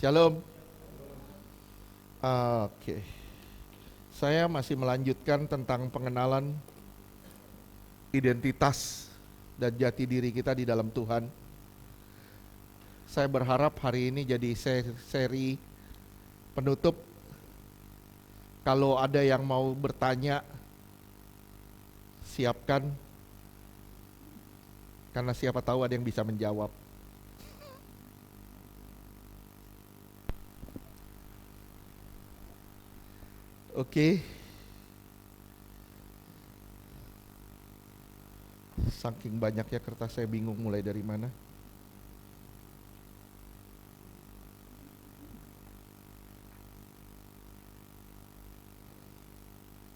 Shalom. Oke. Saya masih melanjutkan tentang pengenalan identitas dan jati diri kita di dalam Tuhan. Saya berharap hari ini jadi seri penutup. Kalau ada yang mau bertanya, siapkan. Karena siapa tahu ada yang bisa menjawab. Oke. Saking banyaknya kertas saya bingung mulai dari mana.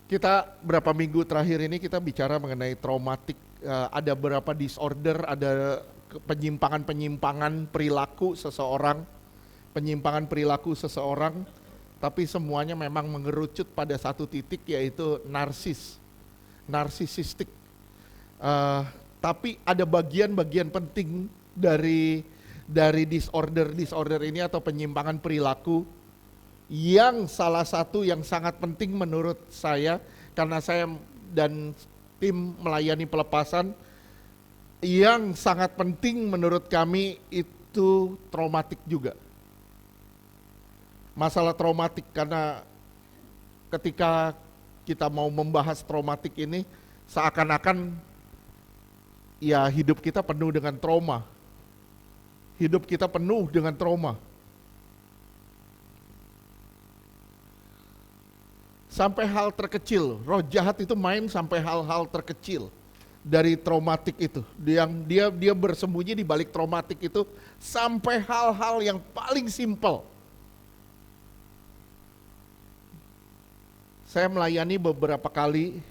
Kita berapa minggu terakhir ini kita bicara mengenai traumatik, ada berapa disorder, ada penyimpangan-penyimpangan perilaku seseorang, tapi semuanya memang mengerucut pada satu titik, yaitu narsisistik. Tapi ada bagian-bagian penting dari disorder ini atau penyimpangan perilaku, yang salah satu yang sangat penting menurut saya, karena saya dan tim melayani pelepasan, yang sangat penting menurut kami itu traumatik juga. Masalah traumatik, karena ketika kita mau membahas traumatik ini, seakan-akan ya hidup kita penuh dengan trauma. Hidup kita penuh dengan trauma. Sampai hal terkecil, roh jahat itu main sampai hal-hal terkecil dari traumatik itu. Dia bersembunyi di balik traumatik itu sampai hal-hal yang paling simpel. Saya melayani beberapa kali,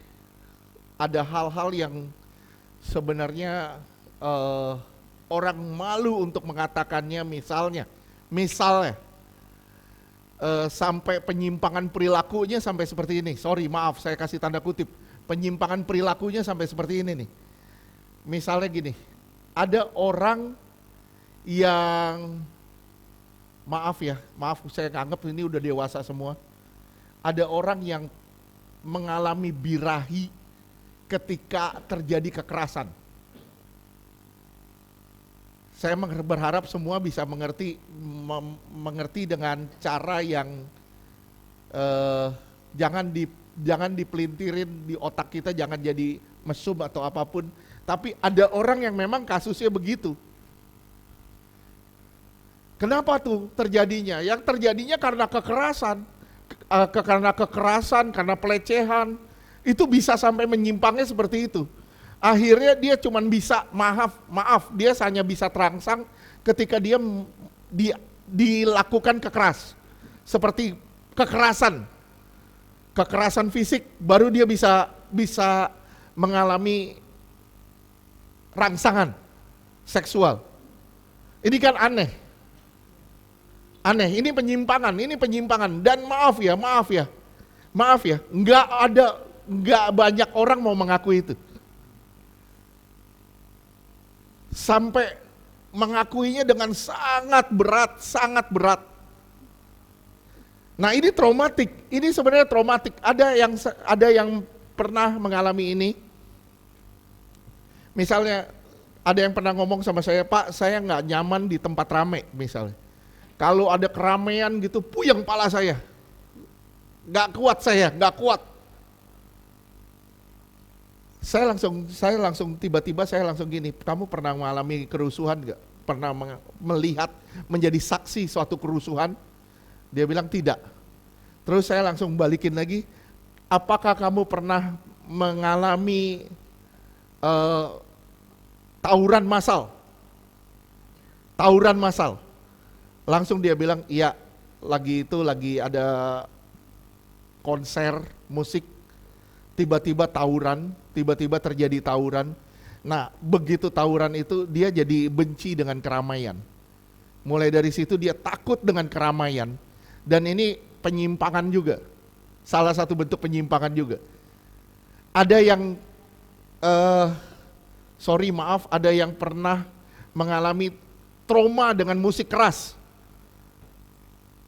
ada hal-hal yang sebenarnya orang malu untuk mengatakannya, misalnya sampai penyimpangan perilakunya sampai seperti ini. Sorry, maaf, saya kasih tanda kutip. Penyimpangan perilakunya sampai seperti ini nih. Misalnya gini, ada orang yang, maaf saya anggap ini udah dewasa semua. Ada orang yang mengalami birahi ketika terjadi kekerasan. Saya berharap semua bisa mengerti dengan cara yang jangan dipelintirin di otak kita, jangan jadi mesum atau apapun. Tapi ada orang yang memang kasusnya begitu. Kenapa tuh terjadinya? Yang terjadinya karena kekerasan. Karena pelecehan, itu bisa sampai menyimpangnya seperti itu. Akhirnya dia cuma bisa maaf, dia hanya bisa terangsang ketika dia dilakukan seperti kekerasan fisik, baru dia bisa mengalami rangsangan seksual. Ini kan aneh, ini penyimpangan, dan maaf ya, nggak banyak orang mau mengaku itu. Sampai mengakuinya dengan sangat berat. Nah, ini traumatik, ini sebenarnya traumatik. Ada yang pernah mengalami ini. Misalnya, ada yang pernah ngomong sama saya, Pak, saya nggak nyaman di tempat rame misalnya. Kalau ada keramaian gitu, puyeng pala saya. Nggak kuat. Saya langsung tiba-tiba gini, kamu pernah mengalami kerusuhan nggak? Pernah melihat, menjadi saksi suatu kerusuhan? Dia bilang tidak. Terus saya langsung balikin lagi, apakah kamu pernah mengalami tawuran massal? Langsung dia bilang, iya, lagi ada konser musik, tiba-tiba terjadi tawuran. Nah, begitu tawuran itu dia jadi benci dengan keramaian. Mulai dari situ dia takut dengan keramaian. Dan ini penyimpangan juga. Salah satu bentuk penyimpangan juga. Ada yang ada yang pernah mengalami trauma dengan musik keras.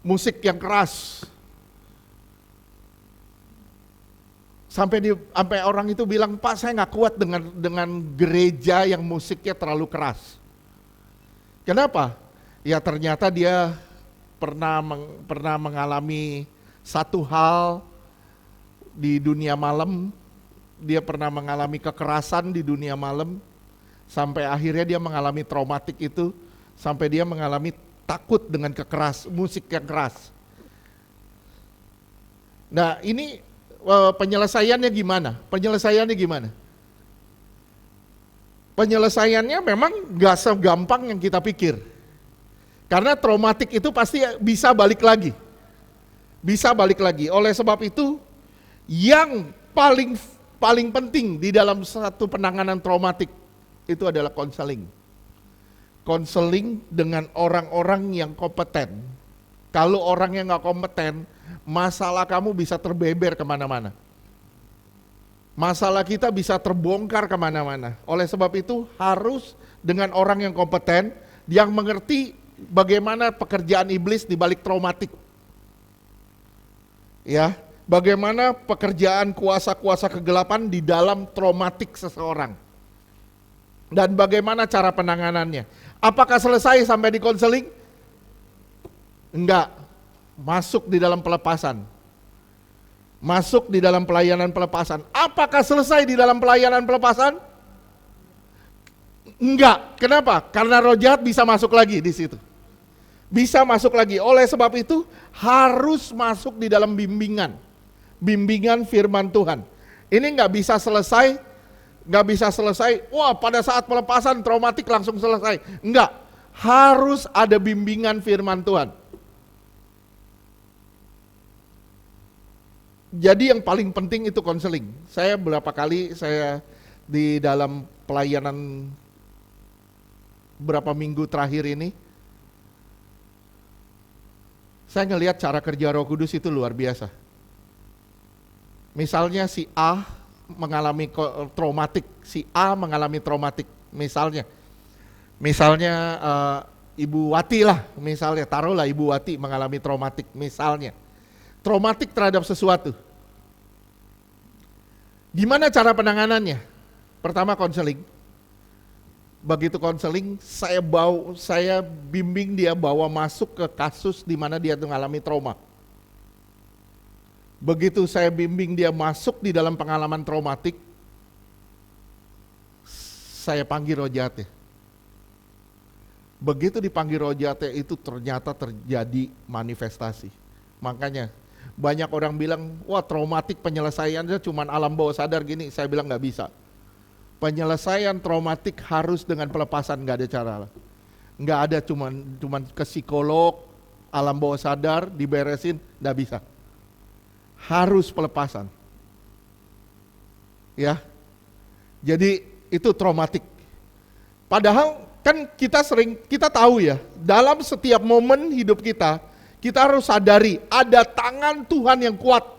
musik yang keras. Sampai orang itu bilang, Pak saya nggak kuat dengan gereja yang musiknya terlalu keras. Kenapa? Ya ternyata dia pernah mengalami satu hal di dunia malam, dia pernah mengalami kekerasan di dunia malam, sampai akhirnya dia mengalami traumatik itu, sampai dia mengalami takut dengan musik yang keras. Nah ini penyelesaiannya gimana? Penyelesaiannya memang gak segampang yang kita pikir. Karena traumatik itu pasti bisa balik lagi. Oleh sebab itu, yang paling penting di dalam satu penanganan traumatik itu adalah konseling. Konseling dengan orang-orang yang kompeten. Kalau orang yang gak kompeten, masalah kamu bisa terbeber kemana-mana. Masalah kita bisa terbongkar kemana-mana. Oleh sebab itu harus dengan orang yang kompeten, yang mengerti bagaimana pekerjaan iblis di balik traumatik. Ya, bagaimana pekerjaan kuasa-kuasa kegelapan di dalam traumatik seseorang. Dan bagaimana cara penanganannya. Apakah selesai sampai di konseling? Enggak. Masuk di dalam pelepasan. Masuk di dalam pelayanan pelepasan. Apakah selesai di dalam pelayanan pelepasan? Enggak. Kenapa? Karena roh jahat bisa masuk lagi di situ. Bisa masuk lagi. Oleh sebab itu harus masuk di dalam bimbingan firman Tuhan. Ini nggak bisa selesai. Wah pada saat pelepasan traumatik langsung selesai. Enggak. Harus ada bimbingan firman Tuhan. Jadi yang paling penting itu konseling. Saya berapa kali di dalam pelayanan berapa minggu terakhir ini, saya ngelihat cara kerja Roh Kudus itu luar biasa. Misalnya si A mengalami traumatik, misalnya Ibu Wati lah, misalnya taruhlah Ibu Wati mengalami traumatik, misalnya traumatik terhadap sesuatu. Gimana cara penanganannya? Pertama konseling. Begitu konseling, saya bimbing dia bawa masuk ke kasus di mana dia mengalami trauma. Begitu saya bimbing dia masuk di dalam pengalaman traumatik, saya panggil roh jahatnya. Begitu dipanggil roh jahatnya itu ternyata terjadi manifestasi. Makanya banyak orang bilang, wah traumatik penyelesaiannya cuma alam bawah sadar gini. Saya bilang nggak bisa. Penyelesaian traumatik harus dengan pelepasan, nggak ada cara lah. Nggak ada cuman ke psikolog, alam bawah sadar, diberesin, nggak bisa. Harus pelepasan. Ya, jadi itu traumatik. Padahal kan kita tahu ya, dalam setiap momen hidup kita harus sadari ada tangan Tuhan yang kuat.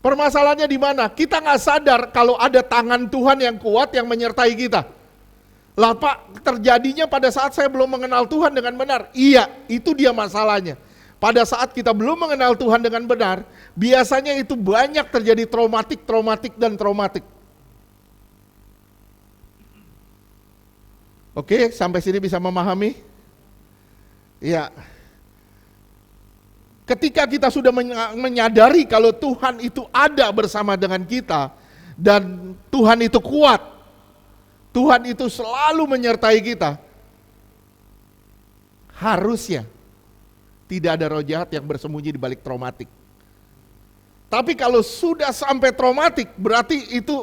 Permasalahannya di mana? Kita nggak sadar kalau ada tangan Tuhan yang kuat yang menyertai kita. Lah Pak, terjadinya pada saat saya belum mengenal Tuhan dengan benar. Iya, itu dia masalahnya. Pada saat kita belum mengenal Tuhan dengan benar, biasanya itu banyak terjadi traumatik. Oke, sampai sini bisa memahami? Ya, ketika kita sudah menyadari kalau Tuhan itu ada bersama dengan kita dan Tuhan itu kuat, Tuhan itu selalu menyertai kita, harusnya tidak ada roh jahat yang bersembunyi di balik traumatik. Tapi kalau sudah sampai traumatik, berarti itu,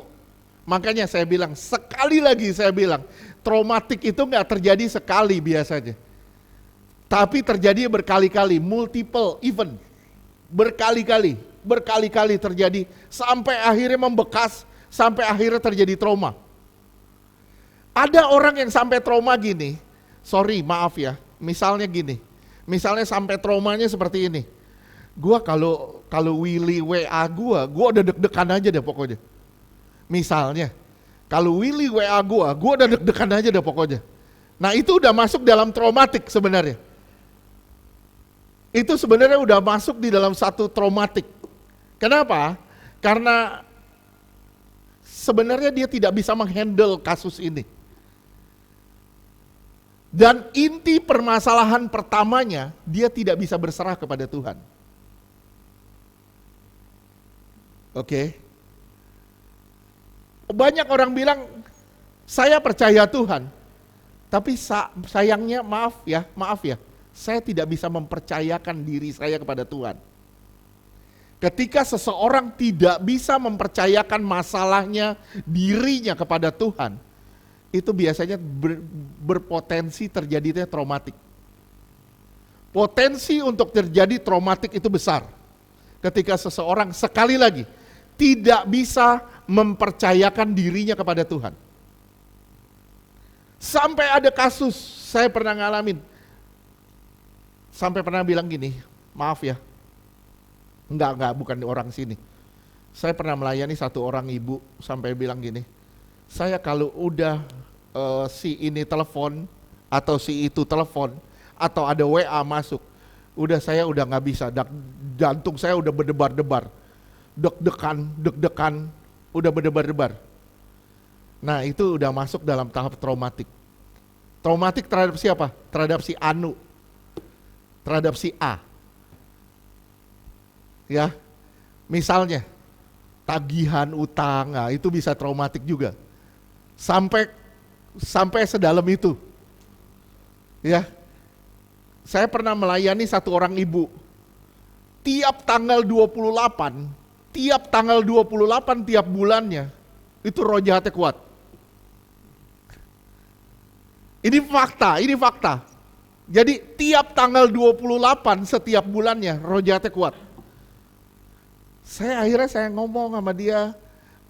makanya saya bilang, sekali lagi saya bilang, traumatik itu nggak terjadi sekali biasanya. Tapi terjadi berkali-kali, multiple event, berkali-kali terjadi, sampai akhirnya membekas, sampai akhirnya terjadi trauma. Ada orang yang sampai trauma gini, maaf ya, misalnya sampai traumanya seperti ini. Gua kalau Willy WA gua udah deg-degan aja deh pokoknya. Misalnya, kalau Willy WA gua udah deg-degan aja deh pokoknya. Nah itu udah masuk dalam traumatik sebenarnya. Itu sebenarnya udah masuk di dalam satu traumatik. Kenapa? Karena sebenarnya dia tidak bisa menghandle kasus ini. Dan inti permasalahan pertamanya, dia tidak bisa berserah kepada Tuhan. Oke. Banyak orang bilang, saya percaya Tuhan. Tapi sayangnya maaf ya, saya tidak bisa mempercayakan diri saya kepada Tuhan. Ketika seseorang tidak bisa mempercayakan masalahnya, dirinya kepada Tuhan, itu biasanya berpotensi terjadinya traumatik. Potensi untuk terjadi traumatik itu besar. Ketika seseorang sekali lagi tidak bisa mempercayakan dirinya kepada Tuhan. Sampai ada kasus, saya pernah ngalamin. Sampai pernah bilang gini, maaf ya. Enggak, bukan orang sini. Saya pernah melayani satu orang ibu sampai bilang gini, saya kalau udah si ini telepon atau si itu telepon atau ada WA masuk, saya udah nggak bisa, jantung saya udah berdebar-debar, deg-degan, udah berdebar-debar. Nah itu udah masuk dalam tahap traumatik. Traumatik terhadap siapa? Terhadap si Anu, terhadap si A. Ya, misalnya tagihan utang, nah itu bisa traumatik juga. Sampai sedalam itu. Ya. Saya pernah melayani satu orang ibu. Tiap tanggal 28 tiap bulannya itu roh jahatnya kuat. Ini fakta. Jadi tiap tanggal 28 setiap bulannya roh jahatnya kuat. Akhirnya saya ngomong sama dia,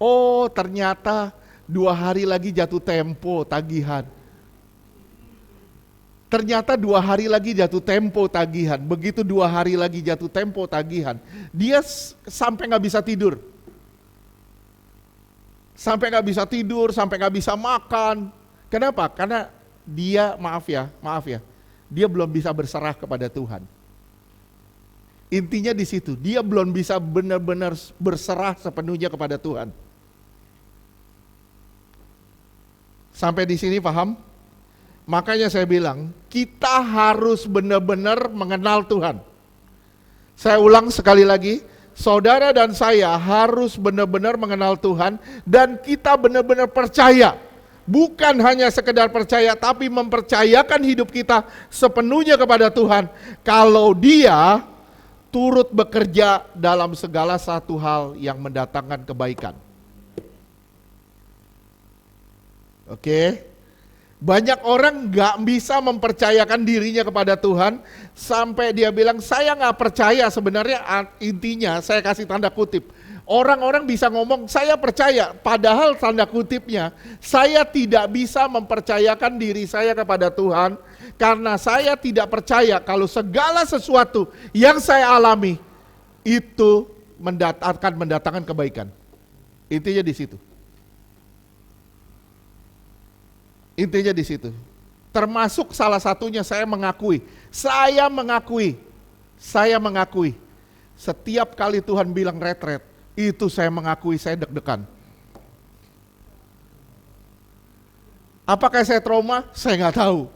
oh ternyata 2 hari lagi jatuh tempo tagihan. Ternyata 2 hari lagi jatuh tempo tagihan. Begitu 2 hari lagi jatuh tempo tagihan, dia sampai nggak bisa tidur. Sampai nggak bisa makan. Kenapa? Karena dia, maaf ya, dia belum bisa berserah kepada Tuhan. Intinya di situ, dia belum bisa benar-benar berserah sepenuhnya kepada Tuhan. Sampai di sini paham? Makanya saya bilang, kita harus benar-benar mengenal Tuhan. Saya ulang sekali lagi, saudara dan saya harus benar-benar mengenal Tuhan dan kita benar-benar percaya. Bukan hanya sekedar percaya, tapi mempercayakan hidup kita sepenuhnya kepada Tuhan. Kalau Dia turut bekerja dalam segala satu hal yang mendatangkan kebaikan. Oke, banyak orang gak bisa mempercayakan dirinya kepada Tuhan sampai dia bilang saya gak percaya. Sebenarnya intinya saya kasih tanda kutip. Orang-orang bisa ngomong saya percaya, padahal tanda kutipnya saya tidak bisa mempercayakan diri saya kepada Tuhan karena saya tidak percaya kalau segala sesuatu yang saya alami itu akan mendatangkan kebaikan. Intinya di situ. Intinya di situ. Termasuk salah satunya saya mengakui setiap kali Tuhan bilang retret, itu saya mengakui saya deg-degan. Apakah saya trauma? Saya nggak tahu.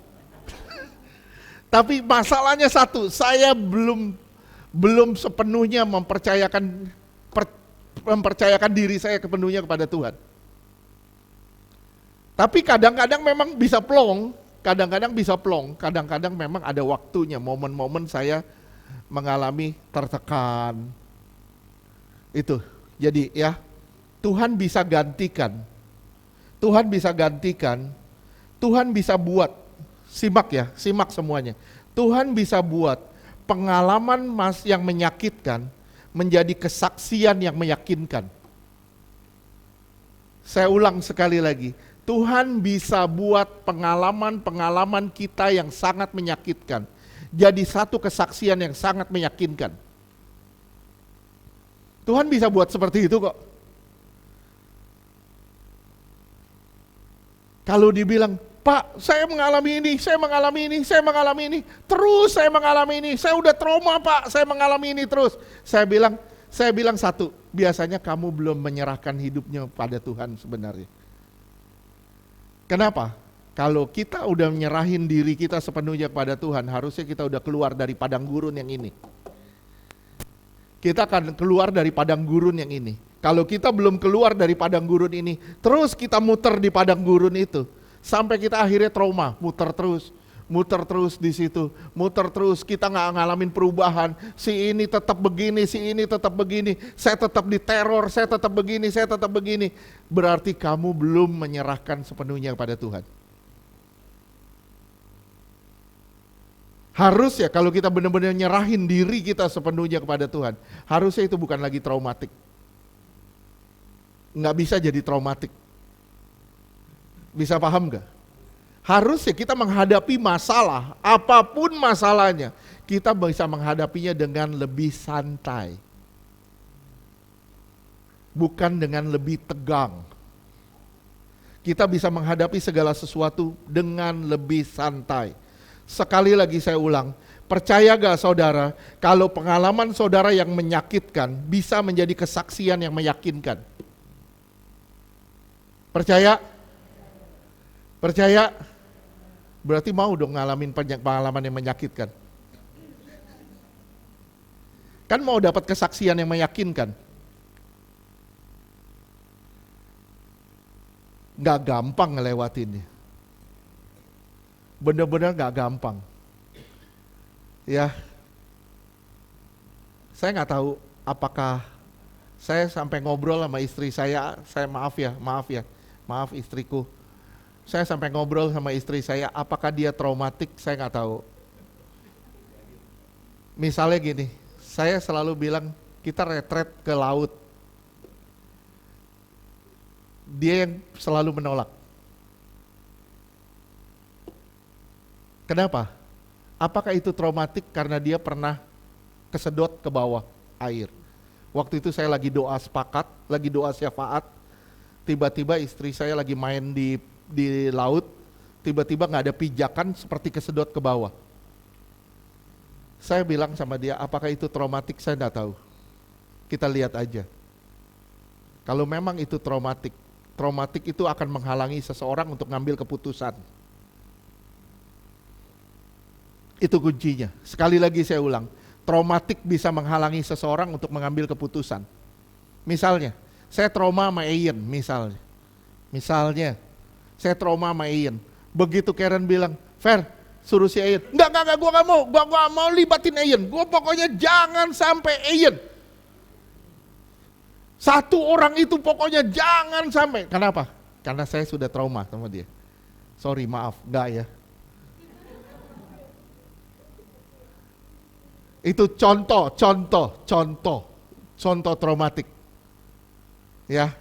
Tapi masalahnya satu, saya belum sepenuhnya mempercayakan diri saya sepenuhnya kepada Tuhan. Tapi kadang-kadang memang bisa plong, kadang-kadang memang ada waktunya, momen-momen saya mengalami tertekan. Itu, jadi ya, Tuhan bisa gantikan, Tuhan bisa buat, simak semuanya. Tuhan bisa buat pengalaman yang menyakitkan menjadi kesaksian yang meyakinkan. Saya ulang sekali lagi, Tuhan bisa buat pengalaman kita yang sangat menyakitkan jadi satu kesaksian yang sangat meyakinkan. Tuhan bisa buat seperti itu kok. Kalau dibilang, Pak, saya mengalami ini, saya mengalami ini, saya mengalami ini, terus saya mengalami ini, saya udah trauma Pak, saya mengalami ini terus. Saya bilang satu, biasanya kamu belum menyerahkan hidupnya pada Tuhan sebenarnya. Kenapa? Kalau kita udah menyerahin diri kita sepenuhnya kepada Tuhan, harusnya kita udah keluar dari padang gurun yang ini. Kita akan keluar dari padang gurun yang ini. Kalau kita belum keluar dari padang gurun ini, terus kita muter di padang gurun itu, sampai kita akhirnya trauma, muter terus di situ, muter terus, kita nggak ngalamin perubahan. Si ini tetap begini, si ini tetap begini, saya tetap diteror, saya tetap begini, saya tetap begini. Berarti kamu belum menyerahkan sepenuhnya kepada Tuhan. Harusnya kalau kita benar-benar nyerahin diri kita sepenuhnya kepada Tuhan, harusnya itu bukan lagi traumatik. Nggak bisa jadi traumatik. Bisa paham gak? Harusnya kita menghadapi masalah, apapun masalahnya, kita bisa menghadapinya dengan lebih santai. Bukan dengan lebih tegang. Kita bisa menghadapi segala sesuatu dengan lebih santai. Sekali lagi saya ulang, percaya gak saudara, kalau pengalaman saudara yang menyakitkan bisa menjadi kesaksian yang meyakinkan? Percaya? Percaya? Berarti mau dong ngalamin pengalaman yang menyakitkan. Kan mau dapat kesaksian yang meyakinkan. Gak gampang ngelewatinnya. Benar-benar gak gampang. Ya, saya gak tahu apakah saya sampai ngobrol sama istri saya maaf istriku. Saya sampai ngobrol sama istri saya, apakah dia traumatik, saya nggak tahu. Misalnya gini, saya selalu bilang kita retret ke laut. Dia yang selalu menolak. Kenapa? Apakah itu traumatik karena dia pernah kesedot ke bawah air? Waktu itu saya lagi doa sepakat, lagi doa syafaat, tiba-tiba istri saya lagi main di laut, tiba-tiba nggak ada pijakan seperti kesedot ke bawah. Saya bilang sama dia, apakah itu traumatik? Saya nggak tahu. Kita lihat aja. Kalau memang itu traumatik itu akan menghalangi seseorang untuk ngambil keputusan. Itu kuncinya. Sekali lagi saya ulang, traumatik bisa menghalangi seseorang untuk mengambil keputusan. Misalnya, saya trauma sama Ian misalnya. Saya trauma sama Ian. Begitu Karen bilang, Fer, suruh si Ian. Enggak, gue gak mau libatin Ian. Gue pokoknya jangan sampai Ian. Satu orang itu pokoknya jangan sampai. Kenapa? Karena saya sudah trauma sama dia. Sorry, maaf, enggak ya. Itu contoh traumatik. Ya.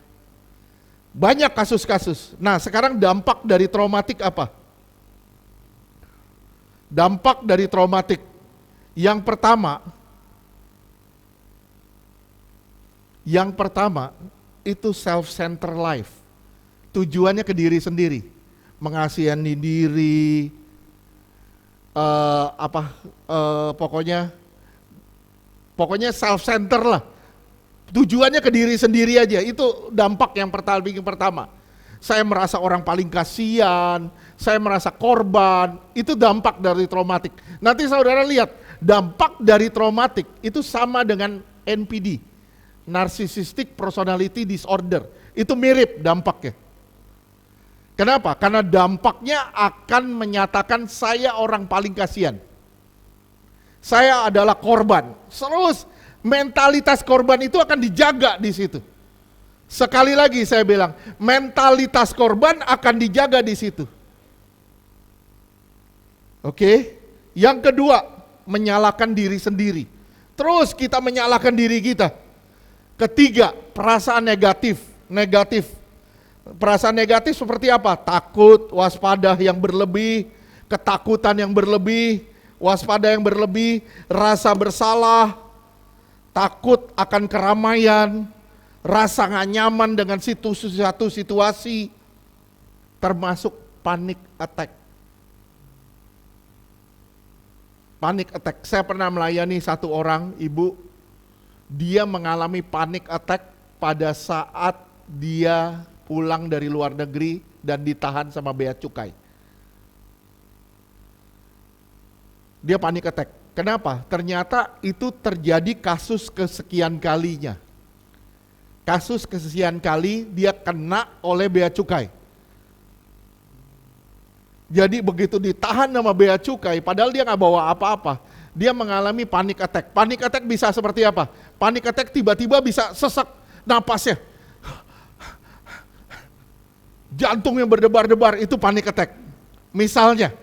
Banyak kasus-kasus. Nah, sekarang dampak dari traumatik apa? Dampak dari traumatik. Yang pertama itu self-centered life. Tujuannya ke diri sendiri. Mengasihani diri, pokoknya self-centered lah. Tujuannya ke diri sendiri aja, itu dampak yang pertama. Saya merasa orang paling kasihan, saya merasa korban, itu dampak dari traumatik. Nanti saudara lihat, dampak dari traumatik itu sama dengan NPD, Narcissistic Personality Disorder. Itu mirip dampaknya. Kenapa? Karena dampaknya akan menyatakan saya orang paling kasihan. Saya adalah korban. Terus mentalitas korban itu akan dijaga di situ. Sekali lagi saya bilang, mentalitas korban akan dijaga di situ. Oke? Yang kedua, menyalahkan diri sendiri. Terus kita menyalahkan diri kita. Ketiga, perasaan negatif. Perasaan negatif seperti apa? Takut, waspada yang berlebih, ketakutan yang berlebih, waspada yang berlebih, rasa bersalah, takut akan keramaian, rasa gak nyaman dengan satu situasi, termasuk panic attack. Panic attack. Saya pernah melayani satu orang, ibu, dia mengalami panic attack pada saat dia pulang dari luar negeri dan ditahan sama bea cukai. Dia panic attack. Kenapa? Ternyata itu terjadi kasus kesekian kalinya. Kasus kesekian kali dia kena oleh bea cukai. Jadi begitu ditahan sama bea cukai, padahal dia nggak bawa apa-apa, dia mengalami panic attack. Panic attack bisa seperti apa? Panic attack tiba-tiba bisa sesak napasnya, jantungnya berdebar-debar, itu panic attack. Misalnya,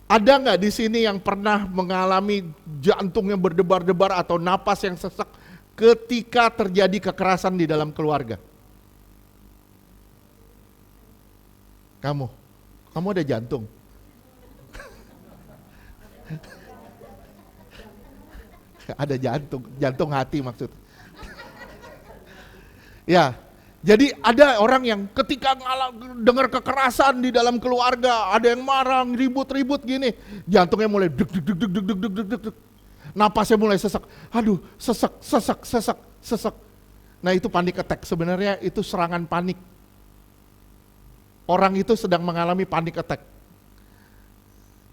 ada nggak di sini yang pernah mengalami jantungnya berdebar-debar atau napas yang sesak ketika terjadi kekerasan di dalam keluarga? Kamu ada jantung. Ada jantung hati maksud. Ya, jadi ada orang yang ketika dengar kekerasan di dalam keluarga, ada yang marah, ribut-ribut gini, jantungnya mulai deg deg deg deg deg deg deg deg deg. Napasnya mulai sesak. Aduh, sesak. Nah, itu panic attack. Sebenarnya itu serangan panik. Orang itu sedang mengalami panic attack.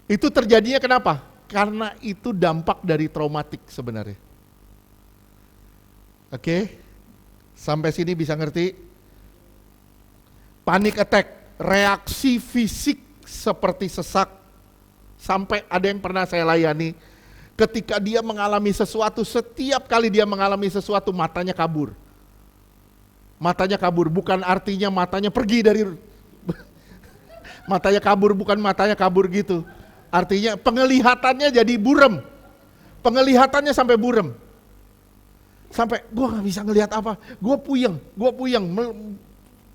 Itu terjadinya kenapa? Karena itu dampak dari traumatik sebenarnya. Oke? Sampai sini bisa ngerti? Panic attack, reaksi fisik seperti sesak. Sampai ada yang pernah saya layani, ketika dia mengalami sesuatu, setiap kali dia mengalami sesuatu, matanya kabur. Matanya kabur, bukan artinya matanya pergi dari matanya kabur, bukan matanya kabur gitu. Artinya penglihatannya jadi buram. Penglihatannya sampai buram. Sampai gue gak bisa ngelihat apa. Gue puyeng,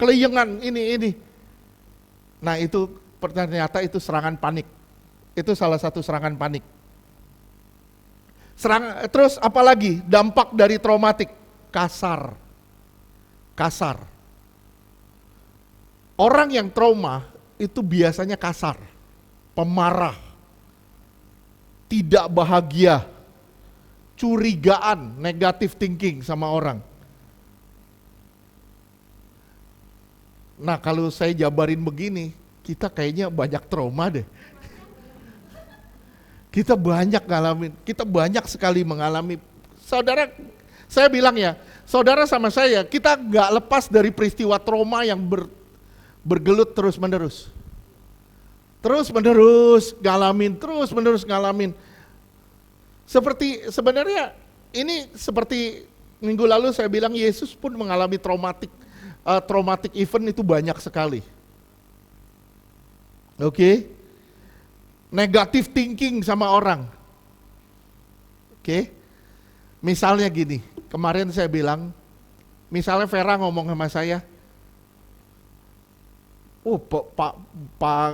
keleyengan ini. Nah itu ternyata itu serangan panik. Itu salah satu serangan panik. Terus apalagi dampak dari traumatik? Kasar. Orang yang trauma itu biasanya kasar, pemarah, tidak bahagia, curigaan, negative thinking sama orang. Nah kalau saya jabarin begini, kita kayaknya banyak trauma deh. Kita banyak sekali mengalami. Saudara, saya bilang ya, saudara sama saya, kita gak lepas dari peristiwa trauma yang bergelut terus-menerus. Terus-menerus ngalamin. Sebenarnya ini seperti minggu lalu saya bilang, Yesus pun mengalami traumatic event itu banyak sekali. Oke? Negative thinking sama orang. Oke? Misalnya gini, kemarin saya bilang, misalnya Vera ngomong sama saya,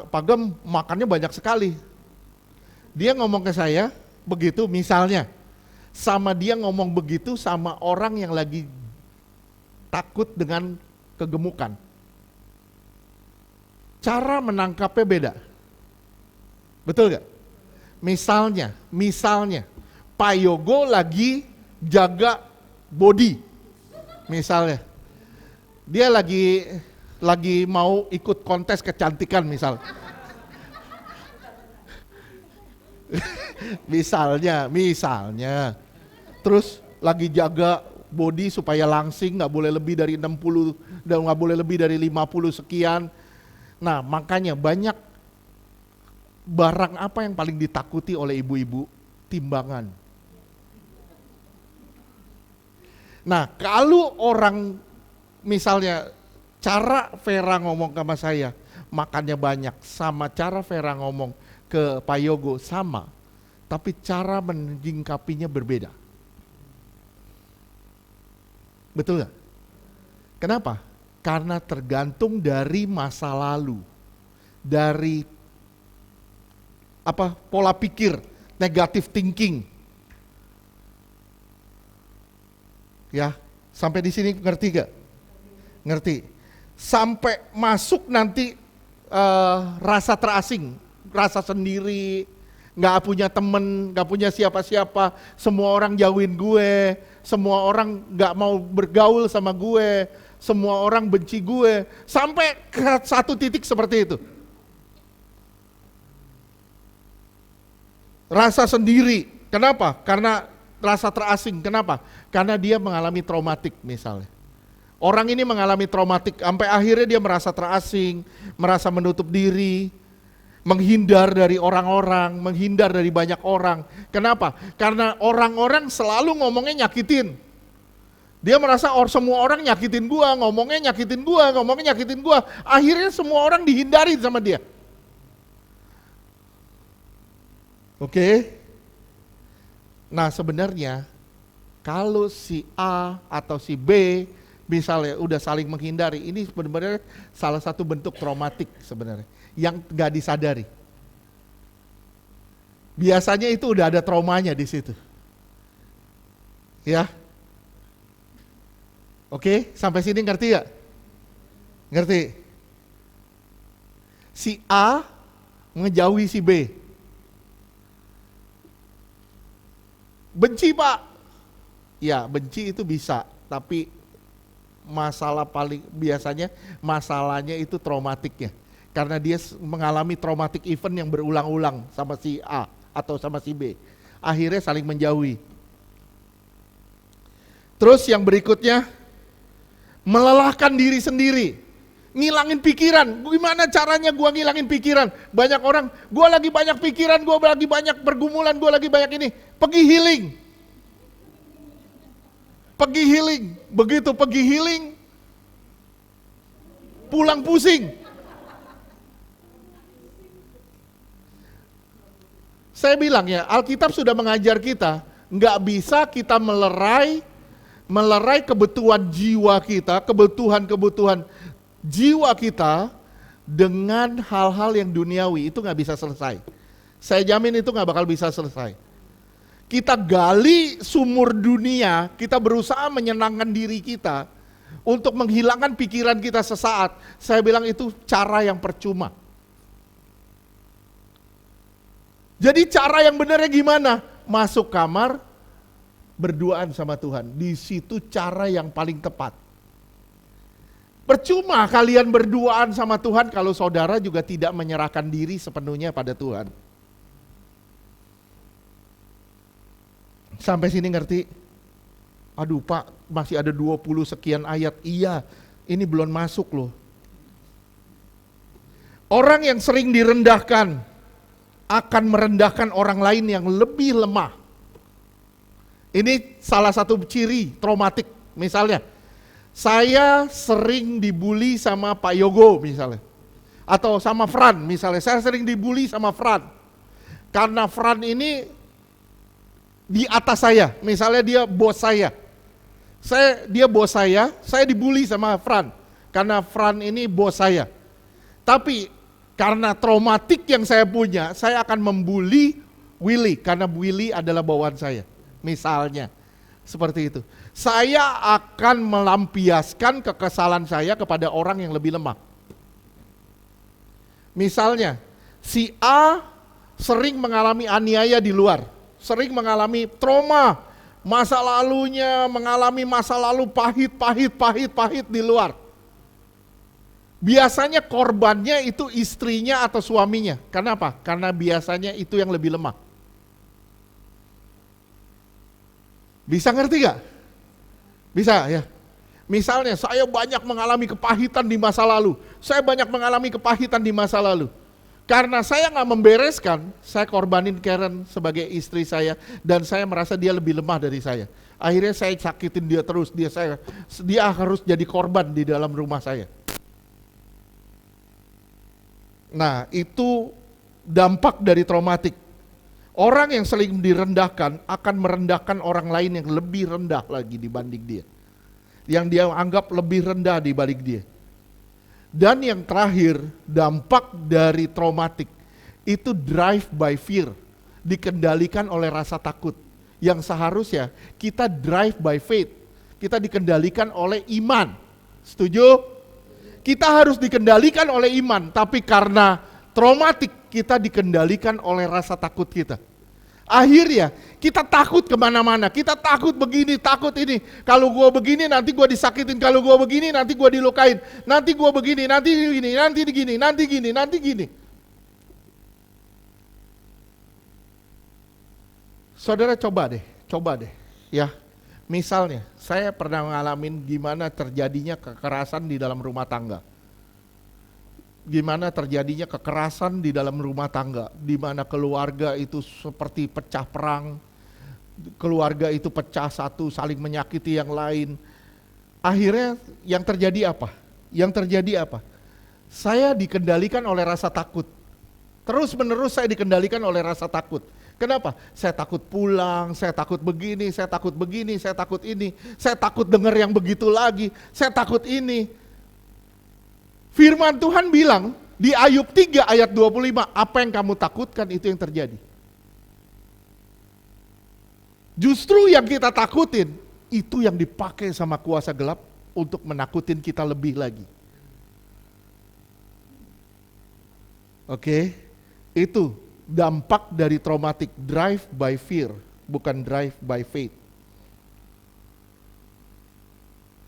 Pak Gem makannya banyak sekali. Dia ngomong ke saya begitu, misalnya sama dia ngomong begitu sama orang yang lagi takut dengan kegemukan. Cara menangkapnya beda. Betul gak? Misalnya Pak Yogo lagi jaga body. Misalnya dia lagi mau ikut kontes kecantikan misal. misalnya. Terus lagi jaga body supaya langsing, nggak boleh lebih dari 60 dan nggak boleh lebih dari 50 sekian. Nah, makanya banyak barang apa yang paling ditakuti oleh ibu-ibu? Timbangan. Nah, kalau orang misalnya cara Vera ngomong sama saya, makannya banyak, sama cara Vera ngomong ke Pak Yogo sama, tapi cara menyingkapinya berbeda. Betul gak? Kenapa? Karena tergantung dari masa lalu, dari pola pikir, negative thinking. Ya, sampai di sini ngerti gak? Ngerti. Sampai masuk nanti rasa terasing, rasa sendiri, nggak punya temen, nggak punya siapa-siapa, semua orang jauhin gue, semua orang nggak mau bergaul sama gue, semua orang benci gue, sampai ke satu titik seperti itu. Rasa sendiri, kenapa? Karena rasa terasing, kenapa? Karena dia mengalami traumatik misalnya. Orang ini mengalami traumatik, sampai akhirnya dia merasa terasing, merasa menutup diri, menghindar dari orang-orang, menghindar dari banyak orang. Kenapa? Karena orang-orang selalu ngomongnya nyakitin. Dia merasa semua orang nyakitin gua, ngomongnya nyakitin gua, ngomongnya nyakitin gua. Akhirnya semua orang dihindari sama dia. Oke? Nah sebenarnya kalau si A atau si B misalnya udah saling menghindari, ini sebenarnya salah satu bentuk traumatik sebenarnya yang nggak disadari. Biasanya itu udah ada traumanya di situ. Ya. Oke, sampai sini ngerti ya? Ngerti? Si A ngejauhi si B. Benci Pak. Ya, benci itu bisa, tapi masalah paling biasanya masalahnya itu traumatiknya. Karena dia mengalami traumatic event yang berulang-ulang sama si A atau sama si B. Akhirnya saling menjauhi. Terus yang berikutnya, melelahkan diri sendiri. Ngilangin pikiran. Gimana caranya gua ngilangin pikiran? Banyak orang, gua lagi banyak pikiran, gua lagi banyak pergumulan, gua lagi banyak ini. Pergi healing. Pergi healing. Begitu pergi healing, pulang pusing. Saya bilang ya, Alkitab sudah mengajar kita, nggak bisa kita melerai kebutuhan jiwa kita, kebutuhan jiwa kita dengan hal-hal yang duniawi, itu nggak bisa selesai. Saya jamin itu nggak bakal bisa selesai. Kita gali sumur dunia, kita berusaha menyenangkan diri kita untuk menghilangkan pikiran kita sesaat. Saya bilang itu cara yang percuma. Jadi cara yang benarnya gimana? Masuk kamar, berduaan sama Tuhan. Di situ cara yang paling tepat. Percuma kalian berduaan sama Tuhan kalau saudara juga tidak menyerahkan diri sepenuhnya pada Tuhan. Sampai sini ngerti? Aduh Pak, masih ada 20 sekian ayat. Iya, ini belum masuk loh. Orang yang sering direndahkan akan merendahkan orang lain yang lebih lemah. Ini salah satu ciri traumatik. Misalnya, saya sering dibully sama Pak Yogo misalnya. Atau sama Fran misalnya, saya sering dibully sama Fran. Karena Fran ini di atas saya, misalnya dia bos saya. Dia bos saya dibully sama Fran. Karena Fran ini bos saya. Tapi karena traumatik yang saya punya, saya akan membuli Willy. Karena Willy adalah bawaan saya. Misalnya, seperti itu. Saya akan melampiaskan kekesalan saya kepada orang yang lebih lemah. Misalnya, si A sering mengalami aniaya di luar. Sering mengalami trauma, masa lalunya mengalami masa lalu pahit di luar. Biasanya korbannya itu istrinya atau suaminya. Kenapa? Karena biasanya itu yang lebih lemah. Bisa ngerti gak? Bisa ya. Misalnya saya banyak mengalami kepahitan di masa lalu. Saya banyak mengalami kepahitan di masa lalu. Karena saya gak membereskan, saya korbanin Karen sebagai istri saya. Dan saya merasa dia lebih lemah dari saya. Akhirnya saya sakitin dia terus, dia harus jadi korban di dalam rumah saya. Nah itu dampak dari traumatik. Orang yang sering direndahkan akan merendahkan orang lain yang lebih rendah lagi dibanding dia. Yang dia anggap lebih rendah dibanding dia. Dan yang terakhir, dampak dari traumatik itu drive by fear, dikendalikan oleh rasa takut. Yang seharusnya kita drive by faith, kita dikendalikan oleh iman. Setuju? kita harus dikendalikan oleh iman, tapi karena traumatik kita dikendalikan oleh rasa takut kita. Akhirnya kita takut kemana-mana, kita takut begini, takut ini. Kalau gue begini nanti gue disakitin, kalau gue begini nanti gue dilukain, nanti gue begini, nanti gini, nanti gini, nanti gini, nanti gini. Saudara coba deh, ya. Misalnya, saya pernah ngalamin gimana terjadinya kekerasan di dalam rumah tangga. Gimana terjadinya kekerasan di dalam rumah tangga, di mana keluarga itu seperti pecah perang, keluarga itu pecah satu, saling menyakiti yang lain. Akhirnya yang terjadi apa? Yang terjadi apa? Saya dikendalikan oleh rasa takut. Terus menerus saya dikendalikan oleh rasa takut. Kenapa? Saya takut pulang, saya takut begini, saya takut begini, saya takut ini, saya takut dengar yang begitu lagi, saya takut ini. Firman Tuhan bilang di Ayub 3 ayat 25, apa yang kamu takutkan itu yang terjadi. Justru yang kita takutin, itu yang dipakai sama kuasa gelap untuk menakutin kita lebih lagi. Oke, itu dampak dari traumatic, drive by fear, bukan drive by faith.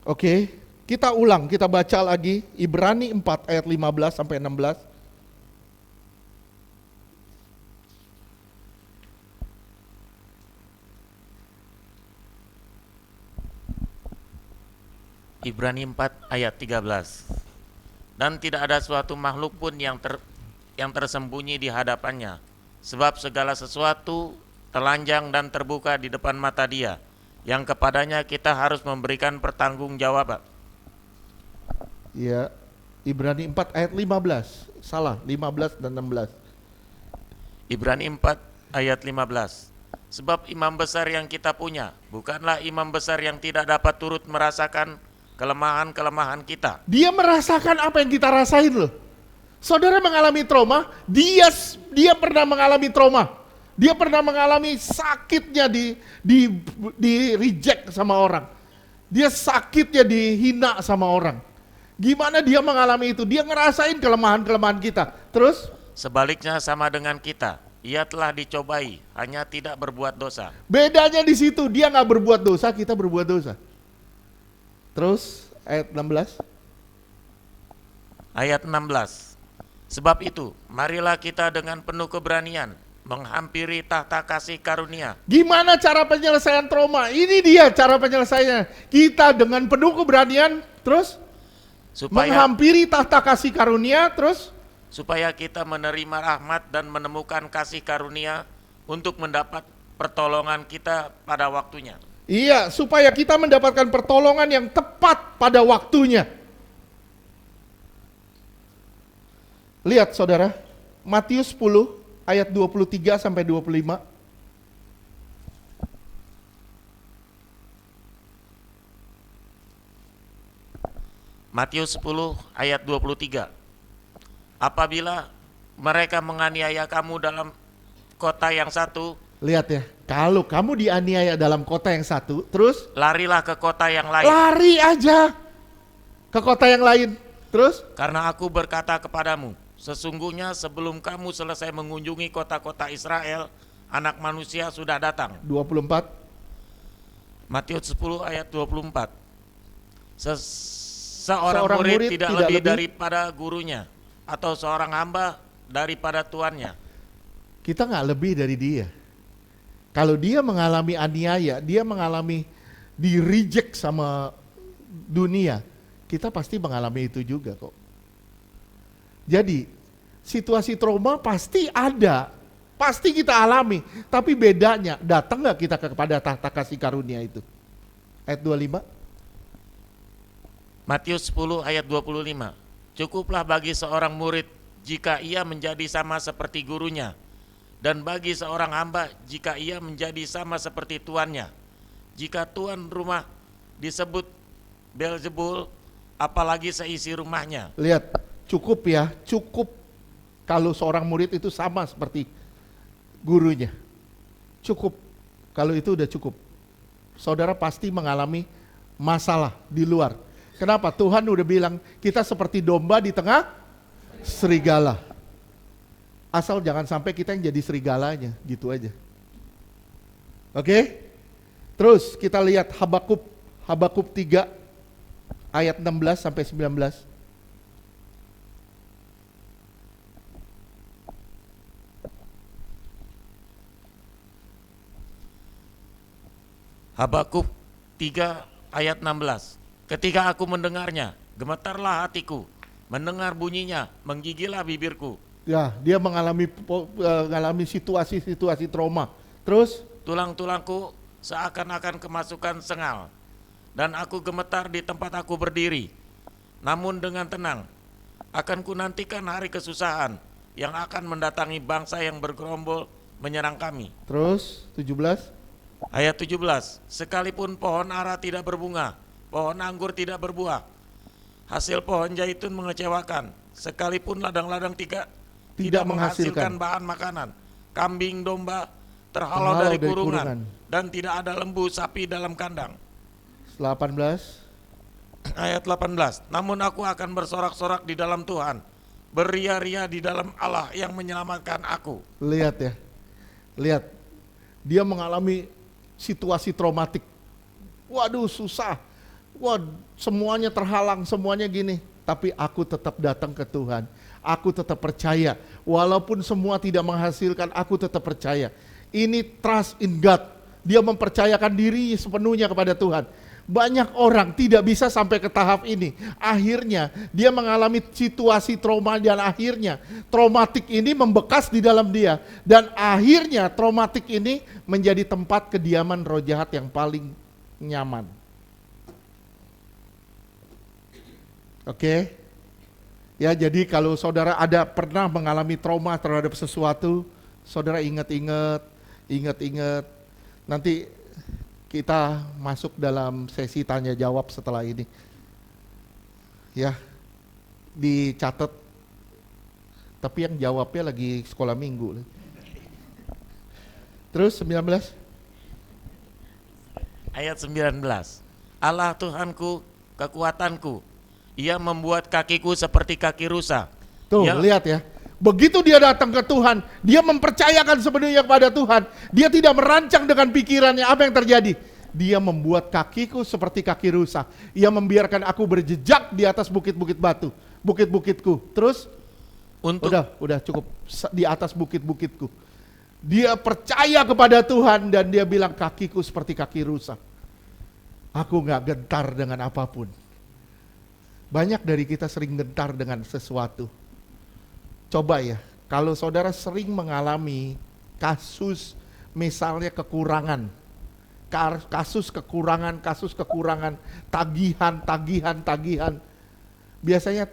Oke, kita ulang, kita baca lagi Ibrani 4 ayat 15 sampai 16. Ibrani 4 ayat 13. Dan tidak ada suatu makhluk pun yang tersembunyi di hadapannya, sebab segala sesuatu telanjang dan terbuka di depan mata Dia, yang kepadanya kita harus memberikan pertanggungjawaban. Ya, Ibrani 4 ayat 15. Salah, 15 dan 16. Ibrani 4 ayat 15. Sebab imam besar yang kita punya bukanlah imam besar yang tidak dapat turut merasakan kelemahan-kelemahan kita. Dia merasakan apa yang kita rasain loh. Saudara mengalami trauma, dia pernah mengalami trauma. Dia pernah mengalami sakitnya di reject sama orang. Dia sakitnya dihina sama orang. Gimana dia mengalami itu? Dia ngerasain kelemahan-kelemahan kita. Terus? Sebaliknya sama dengan kita, ia telah dicobai, hanya tidak berbuat dosa. Bedanya di situ, dia nggak berbuat dosa, kita berbuat dosa. Terus ayat 16. Ayat 16. Sebab itu, marilah kita dengan penuh keberanian menghampiri tahta kasih karunia. Gimana cara penyelesaian trauma? Ini dia cara penyelesaiannya. Kita dengan penuh keberanian, terus menghampiri tahta kasih karunia, terus supaya kita menerima rahmat dan menemukan kasih karunia untuk mendapat pertolongan kita pada waktunya. Iya, supaya kita mendapatkan pertolongan yang tepat pada waktunya. Lihat saudara, Matius 10 ayat 23 sampai 25. Matius 10 ayat 23. Apabila mereka menganiaya kamu dalam kota yang satu, lihat ya, kalau kamu dianiaya dalam kota yang satu, terus larilah ke kota yang lain. Lari aja ke kota yang lain. Terus? Karena aku berkata kepadamu, sesungguhnya sebelum kamu selesai mengunjungi kota-kota Israel, Anak Manusia sudah datang. 24. Matius 10 ayat 24. Seorang murid tidak lebih daripada gurunya, atau seorang hamba daripada tuannya. Kita nggak lebih dari dia. Kalau dia mengalami aniaya, dia mengalami di reject sama dunia, kita pasti mengalami itu juga kok. Jadi situasi trauma pasti ada, pasti kita alami. Tapi bedanya, datang nggak kita kepada tahta kasih karunia itu? Ayat 25. Matius 10 ayat 25. Cukuplah bagi seorang murid jika ia menjadi sama seperti gurunya, dan bagi seorang hamba jika ia menjadi sama seperti tuannya. Jika tuan rumah disebut Beelzebul, apalagi seisi rumahnya. Lihat, cukup ya, cukup kalau seorang murid itu sama seperti gurunya. Cukup, kalau itu udah cukup. Saudara pasti mengalami masalah di luar. Kenapa? Tuhan udah bilang kita seperti domba di tengah serigala. Asal jangan sampai kita yang jadi serigalanya, gitu aja. Oke? Terus kita lihat Habakuk 3 ayat 16 sampai 19. Habakuk 3 ayat 16. Ketika aku mendengarnya, gemetarlah hatiku, mendengar bunyinya, menggigilah bibirku. Ya, dia mengalami situasi-situasi trauma. Terus Tulang-tulangku seakan-akan kemasukan sengal, dan aku gemetar di tempat aku berdiri. Namun dengan tenang, akan kunantikan hari kesusahan yang akan mendatangi bangsa yang bergerombol menyerang kami. Terus 17. Ayat 17, sekalipun pohon ara tidak berbunga, pohon anggur tidak berbuah, hasil pohon zaitun mengecewakan, sekalipun ladang-ladang tidak menghasilkan bahan makanan, kambing domba terhalau dari kurungan, dan tidak ada lembu sapi dalam kandang. 18. Ayat 18, namun aku akan bersorak-sorak di dalam Tuhan, beria-ria di dalam Allah yang menyelamatkan aku. Lihat ya, lihat, dia mengalami situasi traumatik. Waduh susah, semuanya terhalang, semuanya gini. Tapi aku tetap datang ke Tuhan, aku tetap percaya. Walaupun semua tidak menghasilkan, aku tetap percaya. Ini trust in God, dia mempercayakan diri sepenuhnya kepada Tuhan. Banyak orang tidak bisa sampai ke tahap ini. Akhirnya dia mengalami situasi trauma dan akhirnya traumatik ini membekas di dalam dia. Dan akhirnya traumatik ini menjadi tempat kediaman roh jahat yang paling nyaman. Oke? Ya, jadi kalau saudara ada pernah mengalami trauma terhadap sesuatu, saudara ingat-ingat. Nanti kita masuk dalam sesi tanya jawab setelah ini. Ya, dicatat. Tapi yang jawabnya lagi sekolah minggu. Terus 19. Ayat 19, Allah Tuhanku, kekuatanku, Ia membuat kakiku seperti kaki rusa. Tuh, lihat ya. Begitu dia datang ke Tuhan, dia mempercayakan sepenuhnya kepada Tuhan. Dia tidak merancang dengan pikirannya apa yang terjadi. Dia membuat kakiku seperti kaki rusa. Ia membiarkan aku berjejak di atas bukit-bukit batu, bukit-bukitku. Terus, udah cukup di atas bukit-bukitku. Dia percaya kepada Tuhan dan dia bilang kakiku seperti kaki rusa. Aku gak gentar dengan apapun. Banyak dari kita sering gentar dengan sesuatu. Coba ya, kalau saudara sering mengalami kasus misalnya kekurangan, kasus kekurangan, tagihan. Biasanya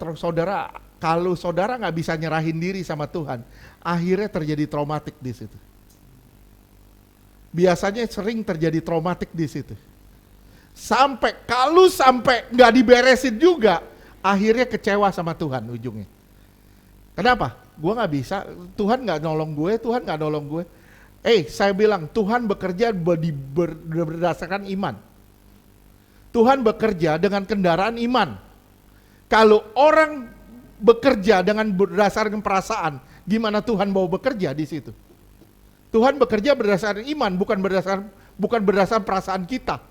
kalau saudara nggak bisa nyerahin diri sama Tuhan, akhirnya terjadi traumatik di situ. Biasanya sering terjadi traumatik di situ. Sampai nggak diberesin juga, akhirnya kecewa sama Tuhan ujungnya. Kenapa? Gue nggak bisa, Tuhan nggak nolong gue. Saya bilang Tuhan bekerja berdasarkan iman. Tuhan bekerja dengan kendaraan iman. Kalau orang bekerja dengan berdasarkan perasaan, gimana Tuhan mau bekerja di situ? Tuhan bekerja berdasarkan iman, bukan berdasarkan perasaan kita.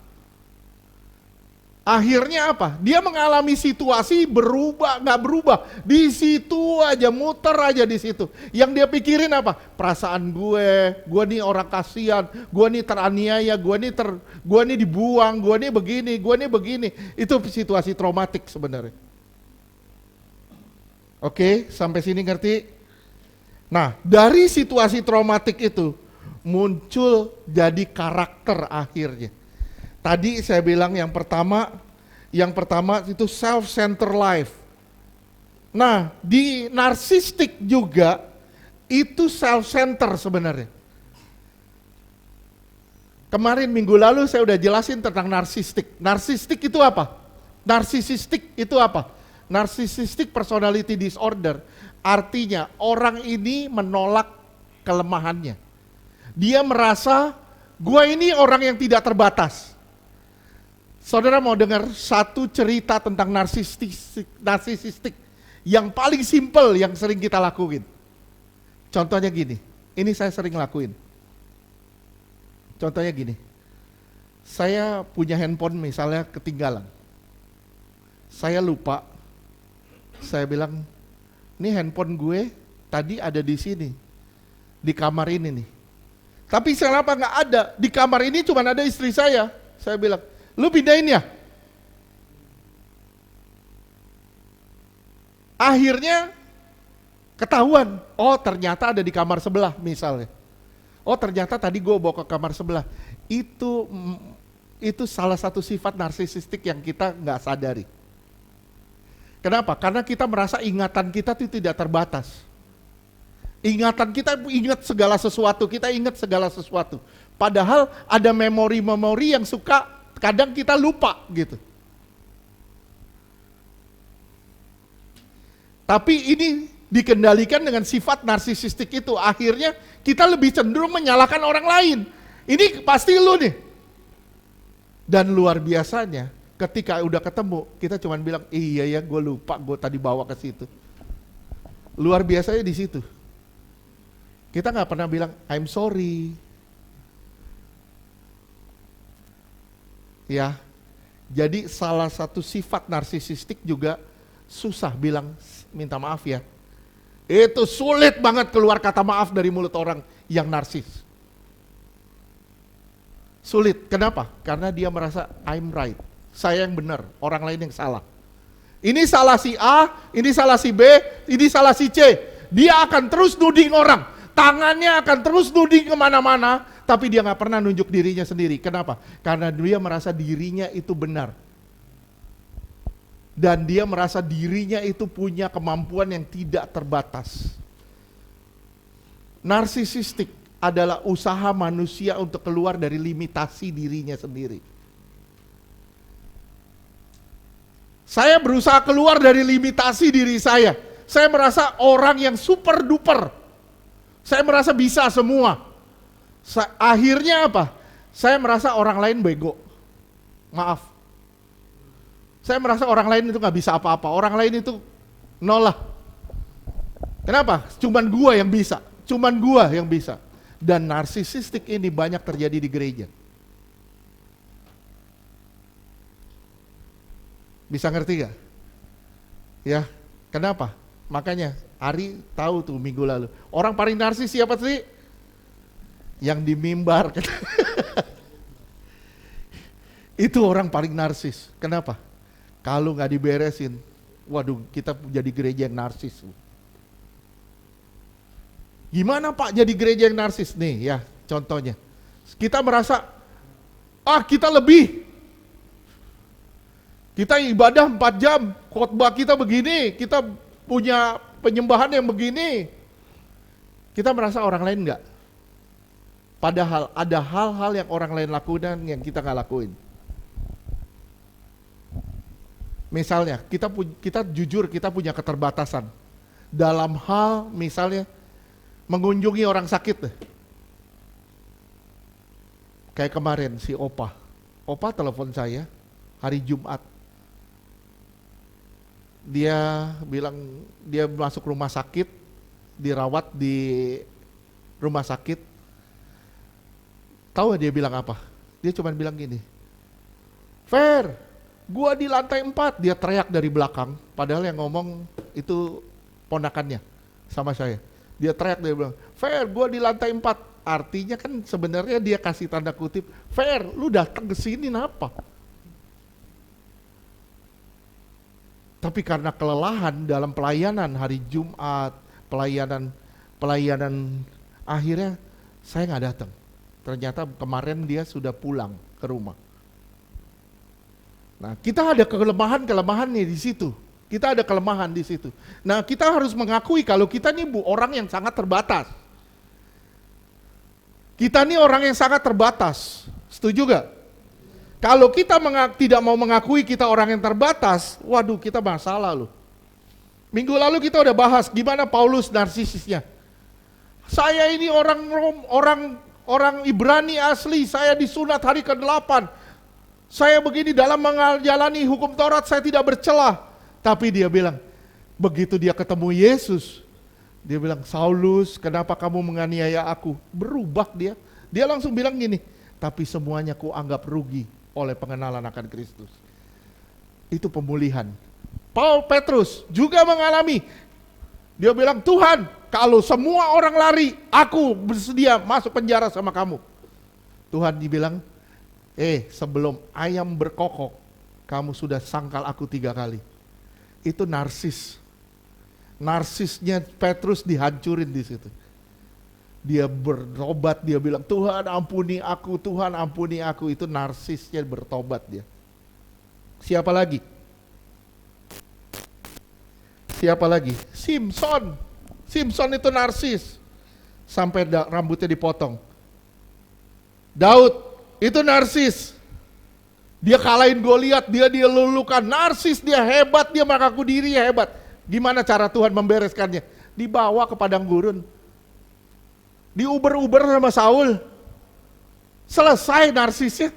Akhirnya apa? Dia mengalami situasi nggak berubah. Di situ aja, muter aja di situ. Yang dia pikirin apa? Perasaan gue nih orang kasihan, gue nih teraniaya, gue nih dibuang, gue nih begini. Itu situasi traumatik sebenarnya. Oke, sampai sini ngerti? Nah, dari situasi traumatik itu muncul jadi karakter akhirnya. Tadi saya bilang yang pertama itu self-centered life. Nah, di narsistik juga itu self-centered sebenarnya. Kemarin minggu lalu saya udah jelasin tentang narsistik. Narsistik itu apa? Narcissistic personality disorder artinya orang ini menolak kelemahannya. Dia merasa gue ini orang yang tidak terbatas. Saudara mau dengar satu cerita tentang narsisistik yang paling simpel yang sering kita lakuin. Contohnya gini, ini saya sering lakuin. Contohnya gini, saya punya handphone misalnya ketinggalan. Saya lupa, saya bilang, ini handphone gue tadi ada di sini, di kamar ini nih. Tapi kenapa nggak ada? Di kamar ini cuma ada istri saya. Saya bilang, lu pindahin ya? Akhirnya ketahuan, oh ternyata ada di kamar sebelah misalnya. Oh ternyata tadi gue bawa ke kamar sebelah. Itu salah satu sifat narsisistik yang kita nggak sadari. Kenapa? Karena kita merasa ingatan kita itu tidak terbatas. Ingatan kita ingat segala sesuatu, kita ingat segala sesuatu. Padahal ada memori-memori yang suka kadang kita lupa gitu. Tapi ini dikendalikan dengan sifat narsisistik itu. Akhirnya kita lebih cenderung menyalahkan orang lain. Ini pasti lu nih. Dan luar biasanya ketika udah ketemu, kita cuma bilang, iya ya gue lupa, gue tadi bawa ke situ. Luar biasanya di situ. Kita nggak pernah bilang, I'm sorry. Ya, jadi salah satu sifat narsisistik juga susah bilang minta maaf ya. Itu sulit banget keluar kata maaf dari mulut orang yang narsis. Sulit, kenapa? Karena dia merasa I'm right. Saya yang benar, orang lain yang salah. Ini salah si A, ini salah si B, ini salah si C. Dia akan terus nuding orang. Tangannya akan terus nuding kemana-mana, tapi dia gak pernah nunjuk dirinya sendiri. Kenapa? Karena dia merasa dirinya itu benar. Dan dia merasa dirinya itu punya kemampuan yang tidak terbatas. Narsisistik adalah usaha manusia untuk keluar dari limitasi dirinya sendiri. Saya berusaha keluar dari limitasi diri saya. Saya merasa orang yang super duper. Saya merasa bisa semua. Akhirnya apa? Saya merasa orang lain bego. Maaf. Saya merasa orang lain itu gak bisa apa-apa. Orang lain itu nol lah. Kenapa? Cuman gua yang bisa. Cuman gua yang bisa. Dan narsisistik ini banyak terjadi di gereja. Bisa ngerti gak? Ya, kenapa? Makanya Ari tahu tuh minggu lalu. Orang paling narsis siapa sih? Yang di mimbar. Itu orang paling narsis. Kenapa? Kalau nggak diberesin, waduh kita jadi gereja yang narsis. Gimana Pak jadi gereja yang narsis? Nih ya contohnya. Kita merasa, kita lebih. Kita ibadah 4 jam, khotbah kita begini, kita punya penyembahan yang begini. Kita merasa orang lain enggak. Padahal ada hal-hal yang orang lain lakukan yang kita nggak lakuin. Misalnya, kita jujur kita punya keterbatasan. Dalam hal misalnya, mengunjungi orang sakit. Kayak kemarin si Opa. Opa telepon saya hari Jumat. Dia bilang dia masuk rumah sakit, dirawat di rumah sakit. Tahu dia bilang apa? Dia cuma bilang gini, Fer, gua di lantai 4. Dia teriak dari belakang, padahal yang ngomong itu ponakannya sama saya. Dia teriak, dia bilang, Fer, gua di lantai 4. Artinya kan sebenarnya dia kasih tanda kutip, Fer, lu datang ke sini kenapa? Tapi karena kelelahan dalam pelayanan hari Jumat, pelayanan akhirnya saya nggak datang. Ternyata kemarin dia sudah pulang ke rumah. Nah, kita ada kelemahan nih di situ. Kita ada kelemahan di situ. Nah, kita harus mengakui kalau kita nih orang yang sangat terbatas. Kita nih orang yang sangat terbatas. Setuju gak? Kalau kita tidak mau mengakui kita orang yang terbatas, waduh kita masalah loh. Minggu lalu kita udah bahas gimana Paulus narsisisnya. Saya ini orang Ibrani asli, saya disunat hari ke-8. Saya begini dalam menjalani hukum Taurat saya tidak bercela. Tapi dia bilang, begitu dia ketemu Yesus, dia bilang, Saulus, kenapa kamu menganiaya aku? Berubah dia. Dia langsung bilang gini, tapi semuanya ku anggap rugi oleh pengenalan akan Kristus. Itu pemulihan. Petrus juga mengalami. Dia bilang, Tuhan, kalau semua orang lari, aku bersedia masuk penjara sama kamu. Tuhan dibilang, sebelum ayam berkokok, kamu sudah sangkal aku 3 kali. Itu narsis. Narsisnya Petrus dihancurin di situ. Dia bertobat, dia bilang, Tuhan ampuni aku, Tuhan ampuni aku. Itu narsisnya bertobat dia. Siapa lagi? Siapa lagi? Simpson. Simpson itu narsis. Sampai rambutnya dipotong. Daud, itu narsis. Dia kalahin Goliat, dia lulukan. Narsis, dia hebat, dia mengaku diri hebat. Gimana cara Tuhan membereskannya? Dibawa ke padang gurun. Diuber-uber sama Saul. Selesai narsisnya.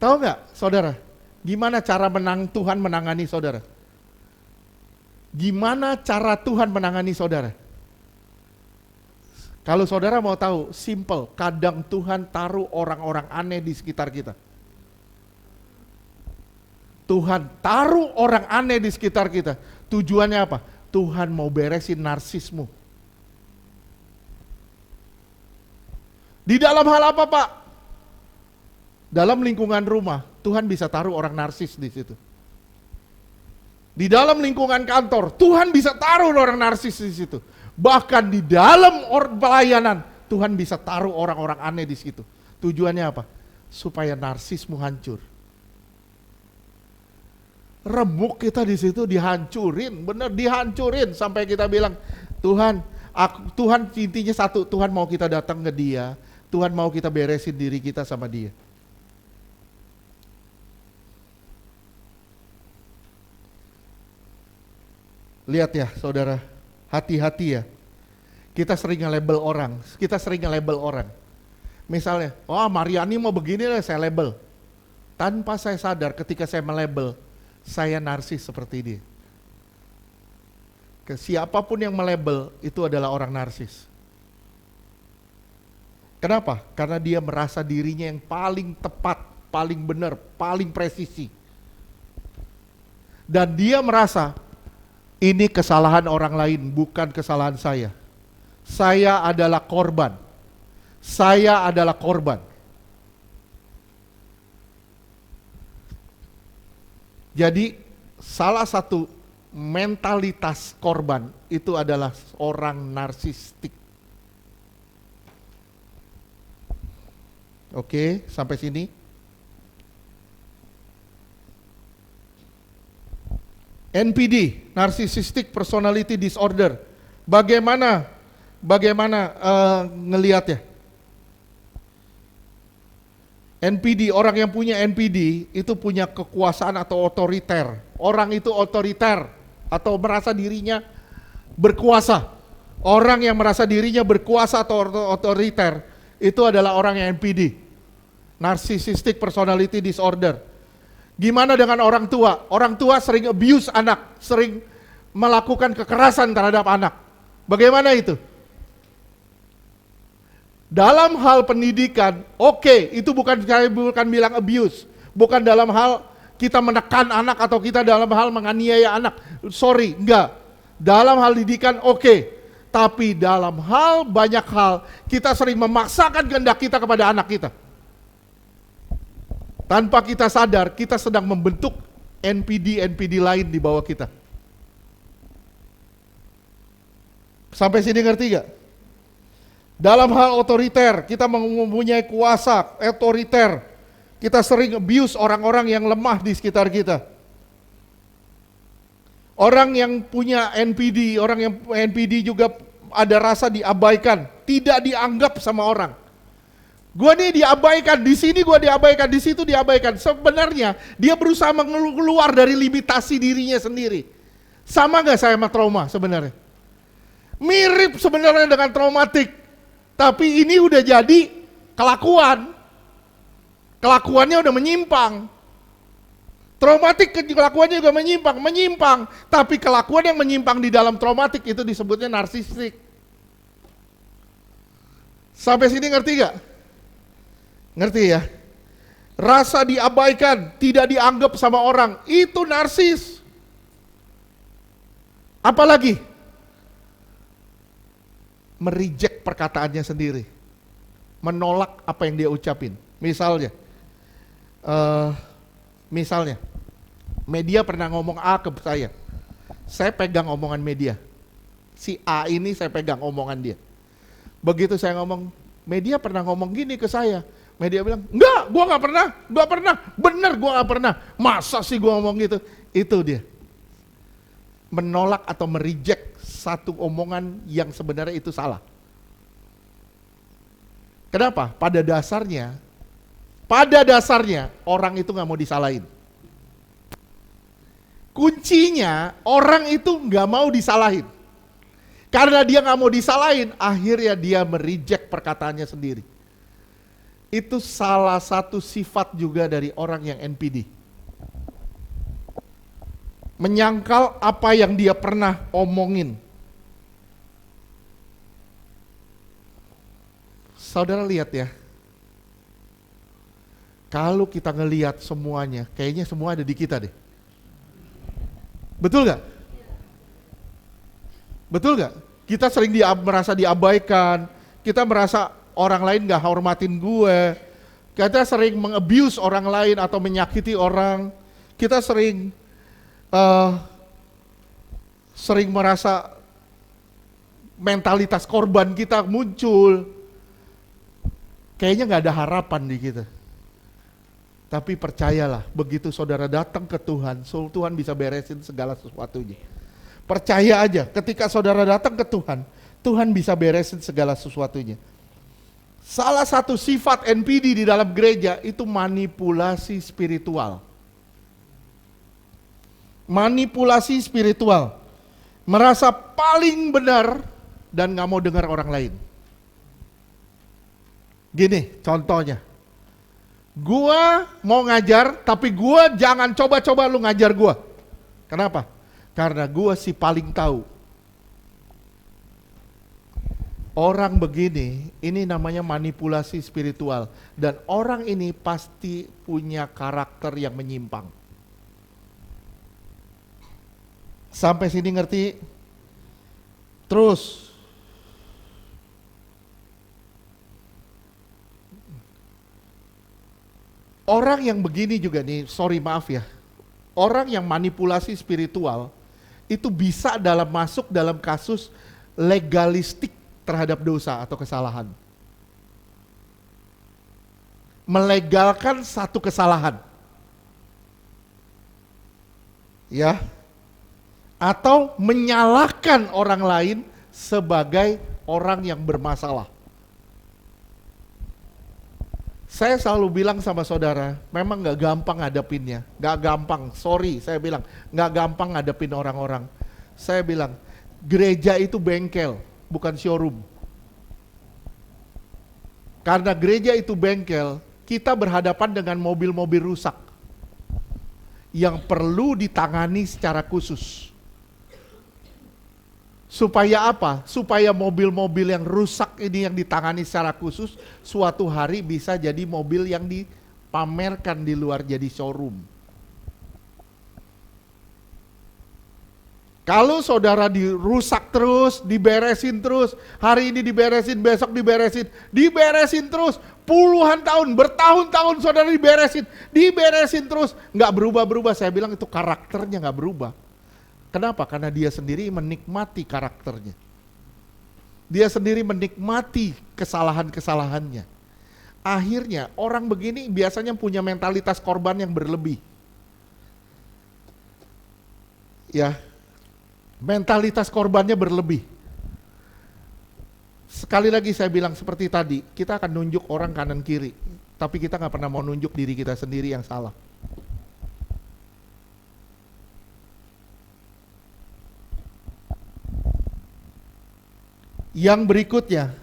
Tahu nggak, saudara? Gimana cara Tuhan menangani saudara? Gimana cara Tuhan menangani saudara? Kalau saudara mau tahu, simple. Kadang Tuhan taruh orang-orang aneh di sekitar kita. Tuhan taruh orang aneh di sekitar kita. Tujuannya apa? Tuhan mau beresin narsismu. Di dalam hal apa, Pak? Dalam lingkungan rumah, Tuhan bisa taruh orang narsis di situ. Di dalam lingkungan kantor, Tuhan bisa taruh orang narsis di situ. Bahkan di dalam pelayanan, Tuhan bisa taruh orang-orang aneh di situ. Tujuannya apa? Supaya narsismu hancur. Remuk kita di situ dihancurin, bener dihancurin sampai kita bilang, Tuhan, Tuhan intinya satu, Tuhan mau kita datang ke Dia, Tuhan mau kita beresin diri kita sama Dia. Lihat ya saudara, hati-hati ya. Kita sering nge-label orang. Misalnya, Mariani mau begini lah saya label. Tanpa saya sadar ketika saya melabel, saya narsis seperti dia. Siapapun yang melabel itu adalah orang narsis. Kenapa? Karena dia merasa dirinya yang paling tepat, paling benar, paling presisi. Dan dia merasa ini kesalahan orang lain, bukan kesalahan saya. Saya adalah korban. Saya adalah korban. Jadi salah satu mentalitas korban itu adalah orang narsistik. Oke, sampai sini. NPD, Narcissistic Personality Disorder. Bagaimana ngelihatnya? NPD, orang yang punya NPD itu punya kekuasaan atau otoriter. Orang itu otoriter atau merasa dirinya berkuasa. Orang yang merasa dirinya berkuasa atau otoriter itu adalah orang yang NPD, Narcissistic Personality Disorder. Gimana dengan orang tua? Orang tua sering abuse anak, sering melakukan kekerasan terhadap anak. Bagaimana itu? Dalam hal pendidikan, itu bukan bilang abuse. Bukan dalam hal kita menekan anak atau kita dalam hal menganiaya anak. Sorry, enggak. Dalam hal didikan tapi dalam hal banyak hal kita sering memaksakan kehendak kita kepada anak kita. Tanpa kita sadar, kita sedang membentuk NPD lain di bawah kita. Sampai sini ngerti gak? Dalam hal otoriter, kita mempunyai kuasa otoriter. Kita sering abuse orang-orang yang lemah di sekitar kita. Orang yang punya NPD, orang yang NPD juga ada rasa diabaikan, tidak dianggap sama orang. Gua nih diabaikan, di sini gua diabaikan, di situ diabaikan. Sebenarnya dia berusaha keluar dari limitasi dirinya sendiri. Sama gak saya sama trauma sebenarnya? Mirip sebenarnya dengan traumatik. Tapi ini udah jadi kelakuan. Kelakuannya udah menyimpang. Traumatik kelakuannya juga menyimpang. Tapi kelakuan yang menyimpang di dalam traumatik itu disebutnya narsistik. Sampai sini ngerti gak? Ngerti ya? Rasa diabaikan, tidak dianggap sama orang, itu narsis. Apalagi? Mereject perkataannya sendiri. Menolak apa yang dia ucapin. Misalnya, media pernah ngomong A ke saya pegang omongan media. Si A ini saya pegang omongan dia. Begitu saya ngomong, media pernah ngomong gini ke saya. Media bilang, enggak, gua nggak pernah, bener gua nggak pernah. Masa sih gua ngomong gitu? Itu dia. Menolak atau mereject satu omongan yang sebenarnya itu salah. Kenapa? Pada dasarnya orang itu nggak mau disalahin. Kuncinya orang itu nggak mau disalahin. Karena dia nggak mau disalahin, akhirnya dia mereject perkataannya sendiri. Itu salah satu sifat juga dari orang yang NPD. Menyangkal apa yang dia pernah omongin. Saudara lihat ya, kalau kita ngelihat semuanya, kayaknya semua ada di kita deh. Betul gak? Betul gak? Kita sering merasa diabaikan, kita merasa orang lain gak hormatin gue, kita sering meng-abuse orang lain atau menyakiti orang, kita sering merasa mentalitas korban kita muncul. Kayaknya gak ada harapan di kita. Tapi percayalah, begitu saudara datang ke Tuhan, Tuhan bisa beresin segala sesuatunya. Percaya aja, ketika saudara datang ke Tuhan, Tuhan bisa beresin segala sesuatunya. Salah satu sifat NPD di dalam gereja itu manipulasi spiritual. Manipulasi spiritual. Merasa paling benar dan gak mau dengar orang lain. Gini contohnya, gua mau ngajar tapi gua jangan coba-coba lu ngajar gua. Kenapa? Karena gua si paling tahu. Orang begini, ini namanya manipulasi spiritual. Dan orang ini pasti punya karakter yang menyimpang. Sampai sini ngerti? Terus orang yang begini juga nih, maaf ya. Orang yang manipulasi spiritual itu bisa masuk dalam kasus legalistik terhadap dosa atau kesalahan. Melegalkan satu kesalahan. Ya. Atau menyalahkan orang lain sebagai orang yang bermasalah. Saya selalu bilang sama saudara, memang gak gampang ngadepinnya. Gak gampang, saya bilang, gak gampang ngadepin orang-orang. Saya bilang, gereja itu bengkel, bukan showroom. Karena gereja itu bengkel, kita berhadapan dengan mobil-mobil rusak. Yang perlu ditangani secara khusus. Supaya apa? Supaya mobil-mobil yang rusak ini yang ditangani secara khusus, suatu hari bisa jadi mobil yang dipamerkan di luar jadi showroom. Kalau saudara dirusak terus, diberesin terus, hari ini diberesin, besok diberesin terus, puluhan tahun, bertahun-tahun saudara diberesin terus, nggak berubah-berubah. Saya bilang itu karakternya nggak berubah. Kenapa? Karena dia sendiri menikmati karakternya. Dia sendiri menikmati kesalahan-kesalahannya. Akhirnya orang begini biasanya punya mentalitas korban yang berlebih. Ya, mentalitas korbannya berlebih. Sekali lagi saya bilang seperti tadi, kita akan nunjuk orang kanan kiri, tapi kita nggak pernah mau nunjuk diri kita sendiri yang salah. Yang berikutnya,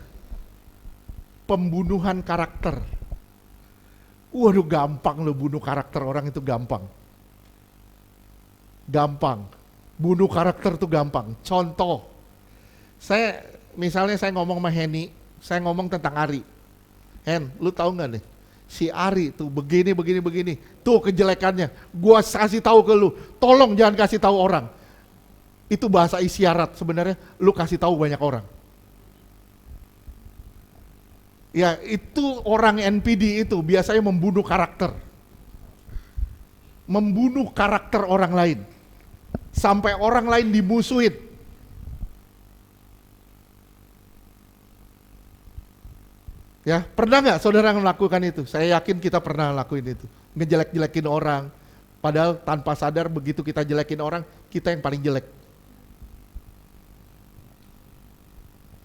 pembunuhan karakter. Waduh, gampang lo bunuh karakter orang itu gampang. Gampang. Bunuh karakter itu gampang. Contoh, misalnya saya ngomong sama Henny, saya ngomong tentang Ari. Hen, lu tahu nggak nih? Si Ari tuh begini, begini, begini. Tuh kejelekannya. Gua kasih tahu ke lu. Tolong jangan kasih tahu orang. Itu bahasa isyarat sebenarnya. Lu kasih tahu banyak orang. Ya, itu orang NPD itu biasanya membunuh karakter. Membunuh karakter orang lain. Sampai orang lain dimusuhin. Ya, pernah nggak saudara melakukan itu? Saya yakin kita pernah lakuin itu. Ngejelek-jelekin orang. Padahal tanpa sadar begitu kita jelekin orang, kita yang paling jelek.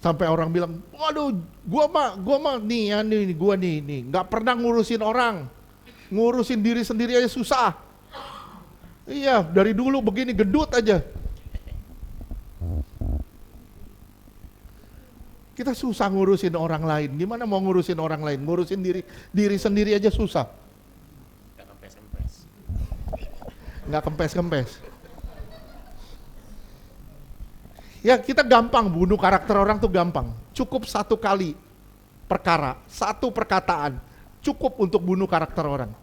Sampai orang bilang, waduh, gua mah nih, gua nih, nggak pernah ngurusin orang, ngurusin diri sendiri aja susah. Iya, dari dulu begini gendut aja. Kita susah ngurusin orang lain. Gimana mau ngurusin orang lain? Ngurusin diri sendiri aja susah. Nggak kempes-kempes. Nggak kempes-kempes. Ya kita gampang bunuh karakter orang tuh gampang. Cukup satu kali perkara, satu perkataan cukup untuk bunuh karakter orang.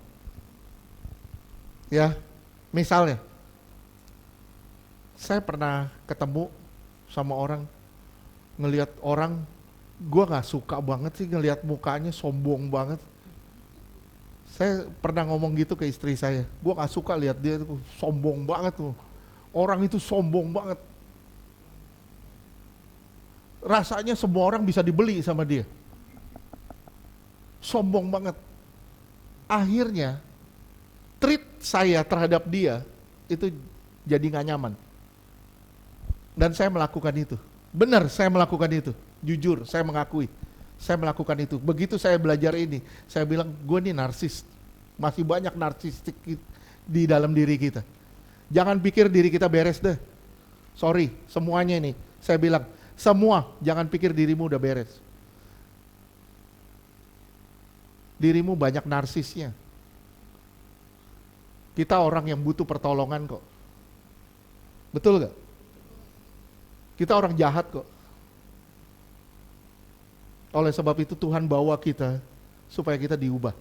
Ya, misalnya saya pernah ketemu sama orang, ngelihat orang, gua nggak suka banget sih ngelihat mukanya sombong banget. Saya pernah ngomong gitu ke istri saya, gua nggak suka lihat dia tuh sombong banget tuh. Orang itu sombong banget. Rasanya semua orang bisa dibeli sama dia. Sombong banget. Akhirnya treat saya terhadap dia itu jadi gak nyaman. Dan saya melakukan itu. Benar, saya melakukan itu. Jujur, saya mengakui. Saya melakukan itu. Begitu saya belajar ini, saya bilang, gue nih narsis. Masih banyak narsistik di dalam diri kita. Jangan pikir diri kita beres deh. Sorry, semuanya ini. Saya bilang, semua, jangan pikir dirimu udah beres. Dirimu banyak narsisnya. Kita orang yang butuh pertolongan kok. Betul gak? Kita orang jahat kok. Oleh sebab itu Tuhan bawa kita supaya kita diubah.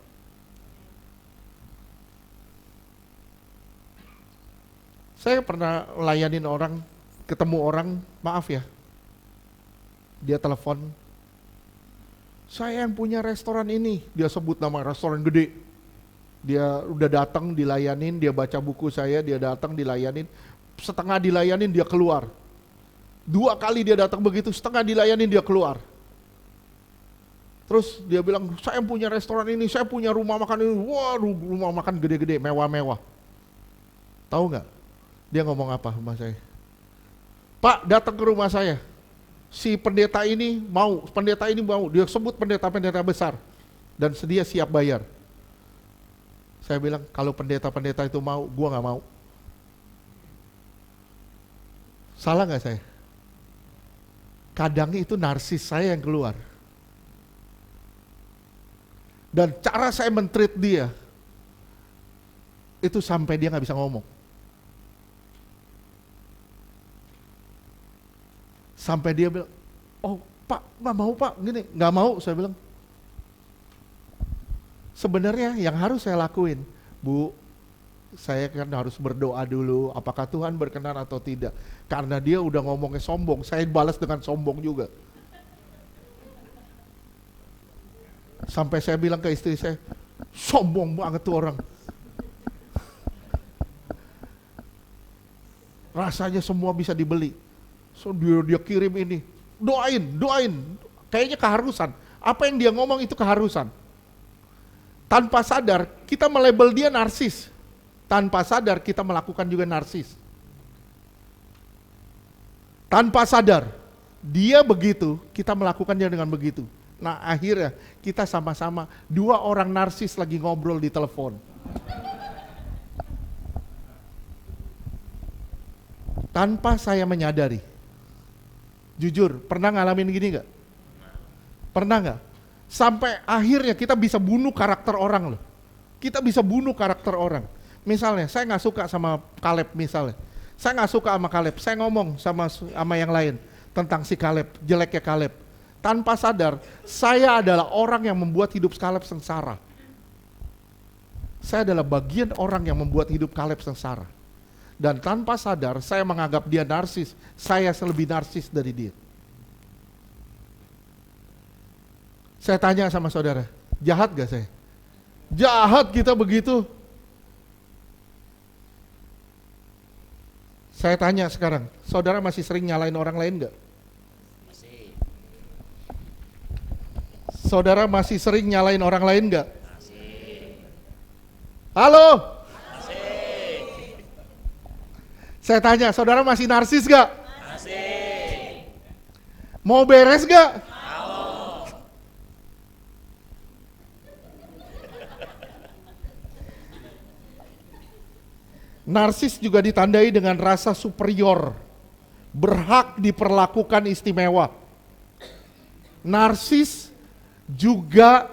Saya pernah layanin orang, ketemu orang, maaf ya, dia telepon, saya yang punya restoran ini, dia sebut nama restoran gede, dia udah datang dilayanin, dia baca buku saya, dia datang dilayanin, setengah dilayanin dia keluar, 2 kali dia datang begitu, setengah dilayanin dia keluar, terus dia bilang, saya yang punya restoran ini, saya punya rumah makan ini, wah rumah makan gede-gede, mewah-mewah, tahu nggak? Dia ngomong apa sama saya? Pak, datang ke rumah saya. Si pendeta ini mau, dia sebut pendeta-pendeta besar dan sedia siap bayar. Saya bilang kalau pendeta-pendeta itu mau, gua nggak mau. Salah nggak saya? Kadang itu narsis saya yang keluar. Dan cara saya men-treat dia itu sampai dia nggak bisa ngomong. Sampai dia bilang, oh Pak, nggak mau Pak, gini, nggak mau, saya bilang. Sebenarnya yang harus saya lakuin, Bu, saya kan harus berdoa dulu, apakah Tuhan berkenan atau tidak. Karena dia udah ngomongnya sombong, saya balas dengan sombong juga. Sampai saya bilang ke istri saya, sombong banget tuh orang. Rasanya semua bisa dibeli. So dia kirim ini, doain, kayaknya keharusan. Apa yang dia ngomong itu keharusan. Tanpa sadar kita melabel dia narsis. Tanpa sadar kita melakukan juga narsis. Tanpa sadar dia begitu, kita melakukannya dengan begitu. Nah akhirnya kita sama-sama 2 orang narsis lagi ngobrol di telepon. Tanpa saya menyadari. Jujur, pernah ngalamin gini gak? Pernah gak? Sampai akhirnya kita bisa bunuh karakter orang loh. Kita bisa bunuh karakter orang. Misalnya, saya nggak suka sama Kaleb misalnya. Saya nggak suka sama Kaleb, saya ngomong sama yang lain tentang si Kaleb, jeleknya Kaleb. Tanpa sadar, saya adalah orang yang membuat hidup Kaleb sengsara. Saya adalah bagian orang yang membuat hidup Kaleb sengsara. Dan tanpa sadar, saya menganggap dia narsis, saya lebih narsis dari dia. Saya tanya sama saudara, jahat gak saya? Jahat kita begitu. Saya tanya sekarang, saudara masih sering nyalain orang lain gak? Masih. Saudara masih sering nyalain orang lain gak? Masih. Halo? Masih. Saya tanya, saudara masih narsis gak? Masih. Mau beres gak? Mau. Narsis juga ditandai dengan rasa superior, berhak diperlakukan istimewa. Narsis juga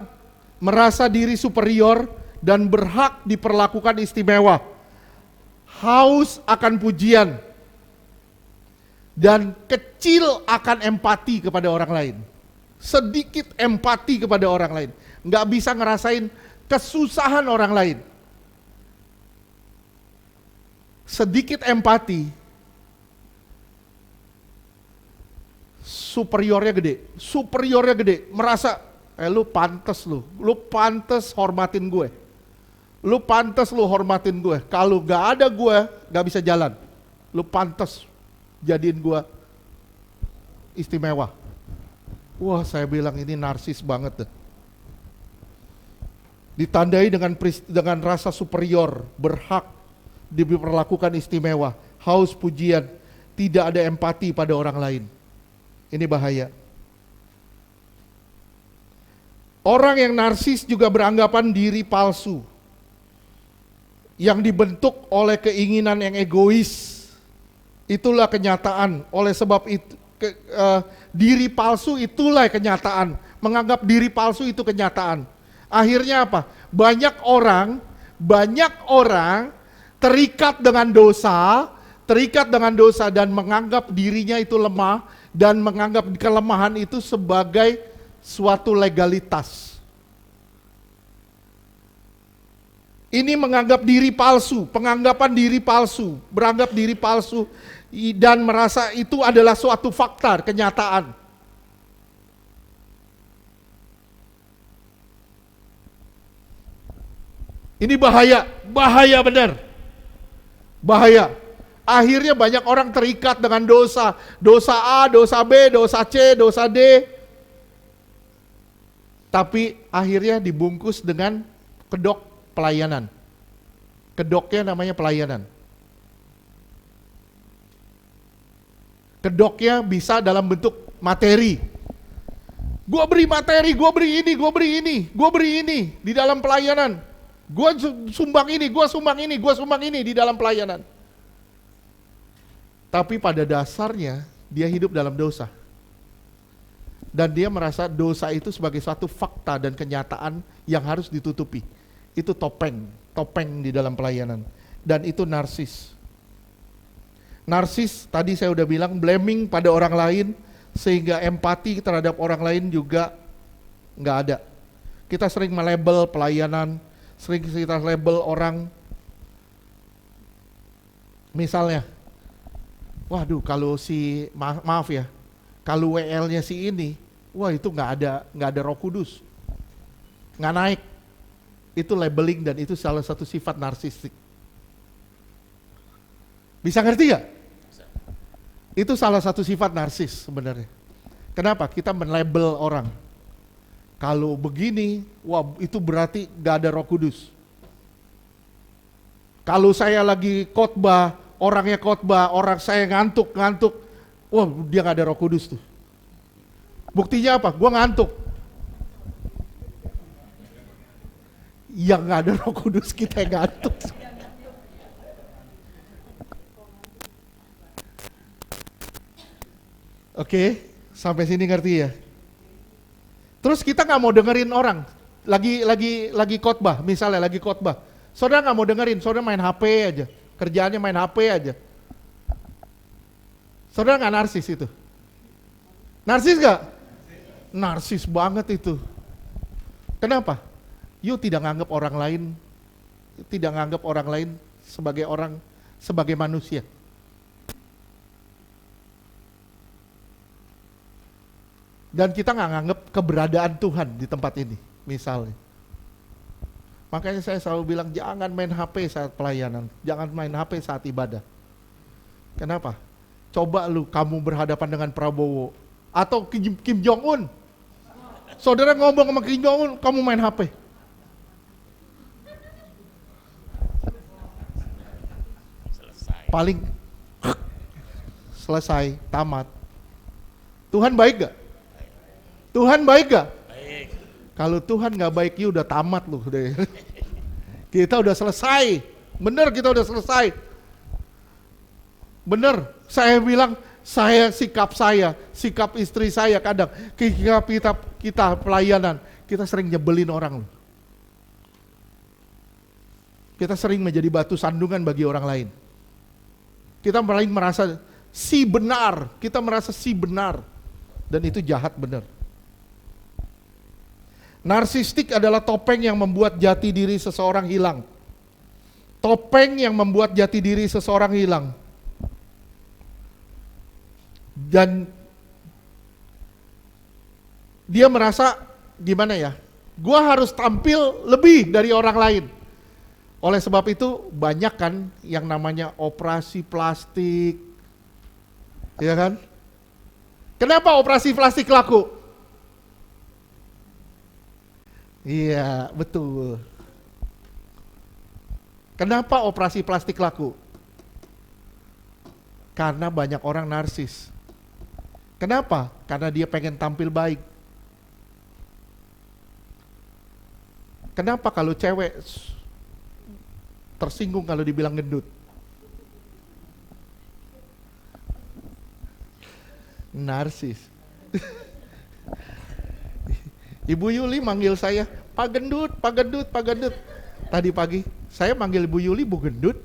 merasa diri superior dan berhak diperlakukan istimewa. Haus akan pujian dan kecil akan empati kepada orang lain. Sedikit empati kepada orang lain, nggak bisa ngerasain kesusahan orang lain. Sedikit empati, superiornya gede, merasa, lu pantes hormatin gue, lu pantes lu hormatin gue, kalau gak ada gue, gak bisa jalan, lu pantes jadiin gue istimewa. Wah, saya bilang ini narsis banget deh. Ditandai dengan rasa superior, berhak diperlakukan istimewa, haus pujian, tidak ada empati pada orang lain. Ini bahaya. Orang yang narsis juga beranggapan diri palsu, yang dibentuk oleh keinginan yang egois. Itulah kenyataan. Oleh sebab itu, diri palsu itulah kenyataan. Menganggap diri palsu itu kenyataan. Akhirnya apa? Banyak orang terikat dengan dosa dan menganggap dirinya itu lemah dan menganggap kelemahan itu sebagai suatu legalitas. Ini menganggap diri palsu, penganggapan diri palsu, beranggap diri palsu dan merasa itu adalah suatu fakta, kenyataan. Ini bahaya benar. Bahaya. Akhirnya banyak orang terikat dengan dosa. Dosa A, dosa B, dosa C, dosa D. Tapi akhirnya dibungkus dengan kedok pelayanan. Kedoknya namanya pelayanan. Kedoknya bisa dalam bentuk materi. Gua beri materi, gua beri ini di dalam pelayanan. Gua sumbang ini di dalam pelayanan. Tapi pada dasarnya dia hidup dalam dosa. Dan dia merasa dosa itu sebagai suatu fakta dan kenyataan yang harus ditutupi. Itu topeng di dalam pelayanan. Dan itu narsis. Narsis tadi saya udah bilang blaming pada orang lain sehingga empati terhadap orang lain juga nggak ada. Kita sering melabel pelayanan, sering kita label orang, misalnya, waduh kalau si maaf ya, kalau WL-nya si ini, wah itu nggak ada Roh Kudus, nggak naik, itu labeling dan itu salah satu sifat narsistik. Bisa ngerti ya? Itu salah satu sifat narsis sebenarnya. Kenapa? Kita melabel orang. Kalau begini, wah itu berarti gak ada Roh Kudus. Kalau saya lagi khotbah, orang saya ngantuk, wah dia gak ada Roh Kudus tuh. Buktinya apa? Gua ngantuk. Yang gak ada Roh Kudus kita yang ngantuk. Oke, sampai sini ngerti ya? Terus kita nggak mau dengerin orang. lagi khotbah, misalnya lagi khotbah. Saudara nggak mau dengerin, saudara main HP aja. Kerjaannya main HP aja. Saudara nggak narsis itu? Narsis nggak? Narsis banget itu. Kenapa? You tidak nganggap orang lain sebagai manusia. Dan kita nggak nganggap keberadaan Tuhan di tempat ini, misalnya. Makanya saya selalu bilang jangan main HP saat pelayanan, jangan main HP saat ibadah. Kenapa? Coba kamu berhadapan dengan Prabowo atau Kim Jong Un. Saudara ngomong sama Kim Jong Un, kamu main HP. Paling selesai, tamat. Tuhan baik gak? Tuhan baik gak? Baik. Kalau Tuhan gak baik, ya udah tamat loh. Kita udah selesai. Bener, kita udah selesai. Bener, saya bilang, sikap istri saya kadang, kita pelayanan, kita sering nyebelin orang loh. Kita sering menjadi batu sandungan bagi orang lain. Kita paling merasa si benar, dan itu jahat benar. Narsistik adalah topeng yang membuat jati diri seseorang hilang. Topeng yang membuat jati diri seseorang hilang. Dan dia merasa gimana ya? Gua harus tampil lebih dari orang lain. Oleh sebab itu banyak kan yang namanya operasi plastik. Ya kan? Kenapa operasi plastik laku? Iya, betul. Kenapa operasi plastik laku? Karena banyak orang narsis. Kenapa? Karena dia pengen tampil baik. Kenapa kalau cewek tersinggung kalau dibilang gendut? Narsis. Ibu Yuli manggil saya, Pak Gendut, Pak Gendut, Pak Gendut. Tadi pagi, saya manggil Ibu Yuli, Bu Gendut.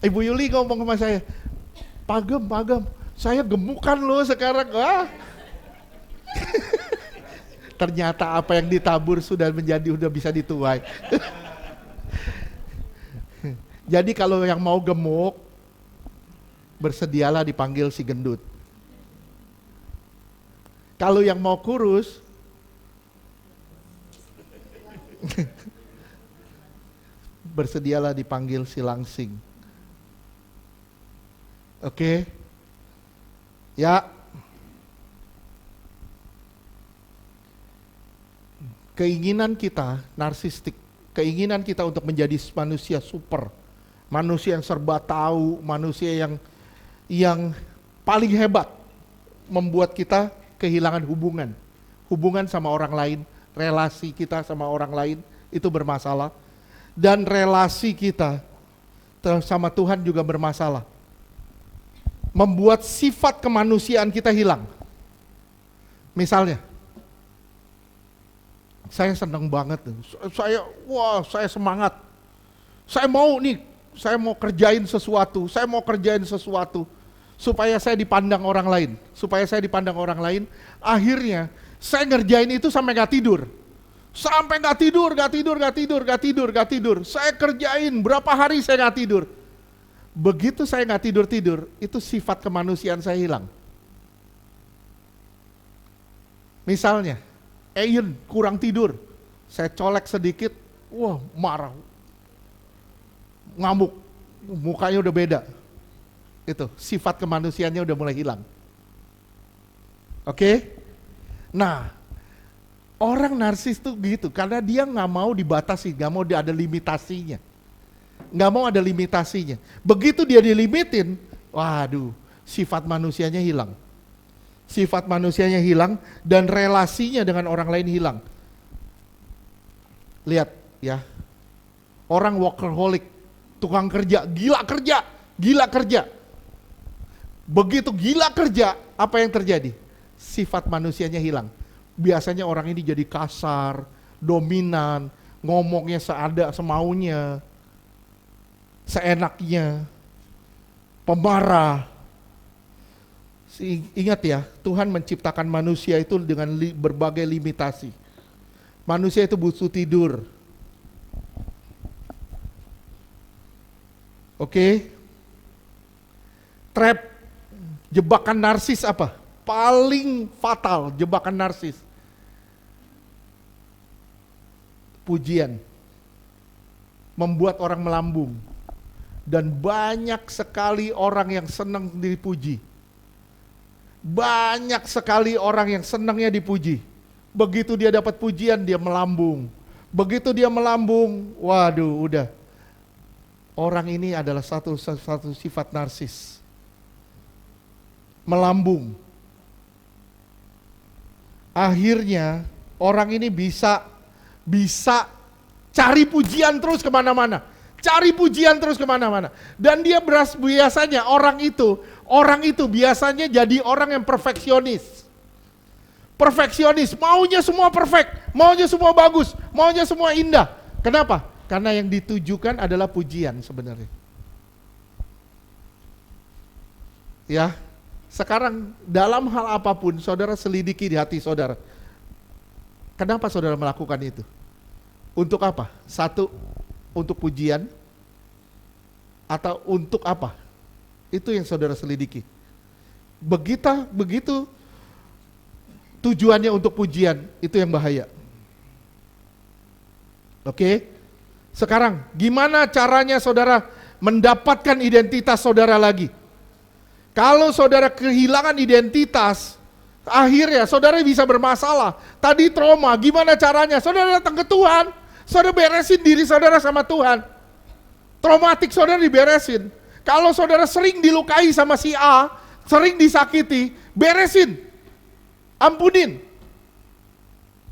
Ibu Yuli ngomong sama saya, Pak Gem, saya gemukan loh sekarang. Wah. Ternyata apa yang ditabur sudah bisa dituai. Jadi kalau yang mau gemuk, bersedialah dipanggil si gendut. Kalau yang mau kurus, bersedialah dipanggil si langsing. Oke? Ya. Keinginan kita narsistik, keinginan kita untuk menjadi manusia super, manusia yang serba tahu, manusia yang paling hebat, membuat kita kehilangan hubungan sama orang lain, relasi kita sama orang lain itu bermasalah, dan relasi kita sama Tuhan juga bermasalah, membuat sifat kemanusiaan kita hilang. Misalnya, saya senang banget, saya semangat, saya mau kerjain sesuatu, supaya saya dipandang orang lain, akhirnya saya ngerjain itu sampai gak tidur, saya kerjain berapa hari saya gak tidur. Begitu saya gak tidur, itu sifat kemanusiaan saya hilang. Misalnya, Ian kurang tidur, saya colek sedikit, wah marah, ngamuk, mukanya udah beda. Itu sifat kemanusiaannya udah mulai hilang. Oke? Nah, orang narsis tuh gitu, karena dia nggak mau dibatasi, nggak mau ada limitasinya. Begitu dia dilimitin, waduh, sifat manusianya hilang. Dan relasinya dengan orang lain hilang. Lihat ya, orang workaholic, tukang kerja, gila kerja. Begitu gila kerja, apa yang terjadi? Sifat manusianya hilang. Biasanya orang ini jadi kasar, dominan, ngomongnya seada semaunya, seenaknya, pemarah. Ingat ya, Tuhan menciptakan manusia itu dengan berbagai limitasi. Manusia itu butuh tidur. Oke? Trap, jebakan narsis apa? Paling fatal jebakan narsis. Pujian. Membuat orang melambung. Dan banyak sekali orang yang senang dipuji. Banyak sekali orang yang senangnya dipuji. Begitu dia dapat pujian, dia melambung. Begitu dia melambung, waduh udah. Orang ini adalah satu sifat narsis. Melambung. Akhirnya orang ini bisa cari pujian terus kemana-mana. Cari pujian terus kemana-mana. Dan dia biasanya orang itu biasanya jadi orang yang perfeksionis. Perfeksionis, maunya semua perfect, maunya semua bagus, maunya semua indah. Kenapa? Karena yang ditujukan adalah pujian sebenarnya. Ya, sekarang dalam hal apapun saudara selidiki di hati saudara. Kenapa saudara melakukan itu? Untuk apa? Satu, untuk pujian, atau untuk apa? Itu yang saudara selidiki. Begitu tujuannya untuk pujian, itu yang bahaya. Oke? Sekarang, gimana caranya saudara mendapatkan identitas saudara lagi? Kalau saudara kehilangan identitas, akhirnya saudara bisa bermasalah. Tadi trauma, gimana caranya? Saudara datang ke Tuhan, saudara beresin diri saudara sama Tuhan. Traumatik saudara diberesin. Kalau saudara sering dilukai sama si A, sering disakiti, beresin. Ampunin.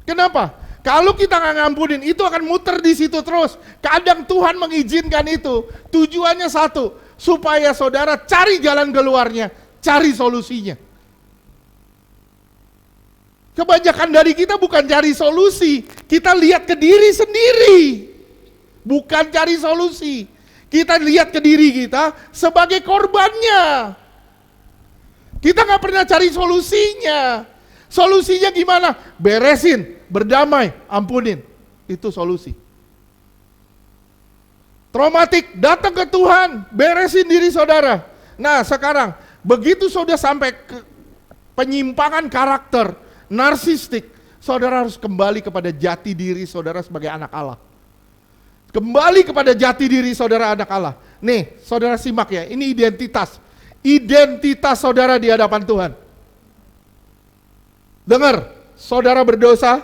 Kenapa? Kalau kita nggak ngampunin, itu akan muter di situ terus. Kadang Tuhan mengizinkan itu. Tujuannya satu, supaya saudara cari jalan keluarnya, cari solusinya. Kebanyakan dari kita bukan cari solusi, kita lihat ke diri sendiri. Bukan cari solusi. Kita lihat ke diri kita sebagai korbannya. Kita nggak pernah cari solusinya. Solusinya gimana? Beresin, berdamai, ampunin. Itu solusi. Traumatik, datang ke Tuhan, beresin diri saudara. Nah sekarang, begitu saudara sampai ke penyimpangan karakter, narsistik, saudara harus kembali kepada jati diri saudara sebagai anak Allah. Kembali kepada jati diri saudara anak Allah. Nih, saudara simak ya, ini identitas. Identitas saudara di hadapan Tuhan. Dengar, saudara berdosa,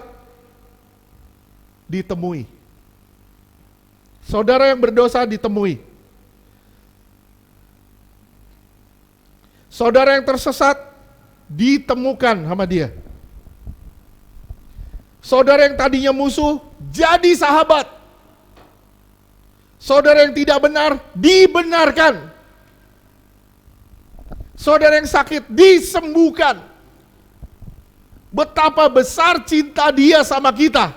ditemui. Saudara yang berdosa ditemui. Saudara yang tersesat, ditemukan sama dia. Saudara yang tadinya musuh, jadi sahabat. Saudara yang tidak benar, dibenarkan. Saudara yang sakit, disembuhkan. Betapa besar cinta dia sama kita.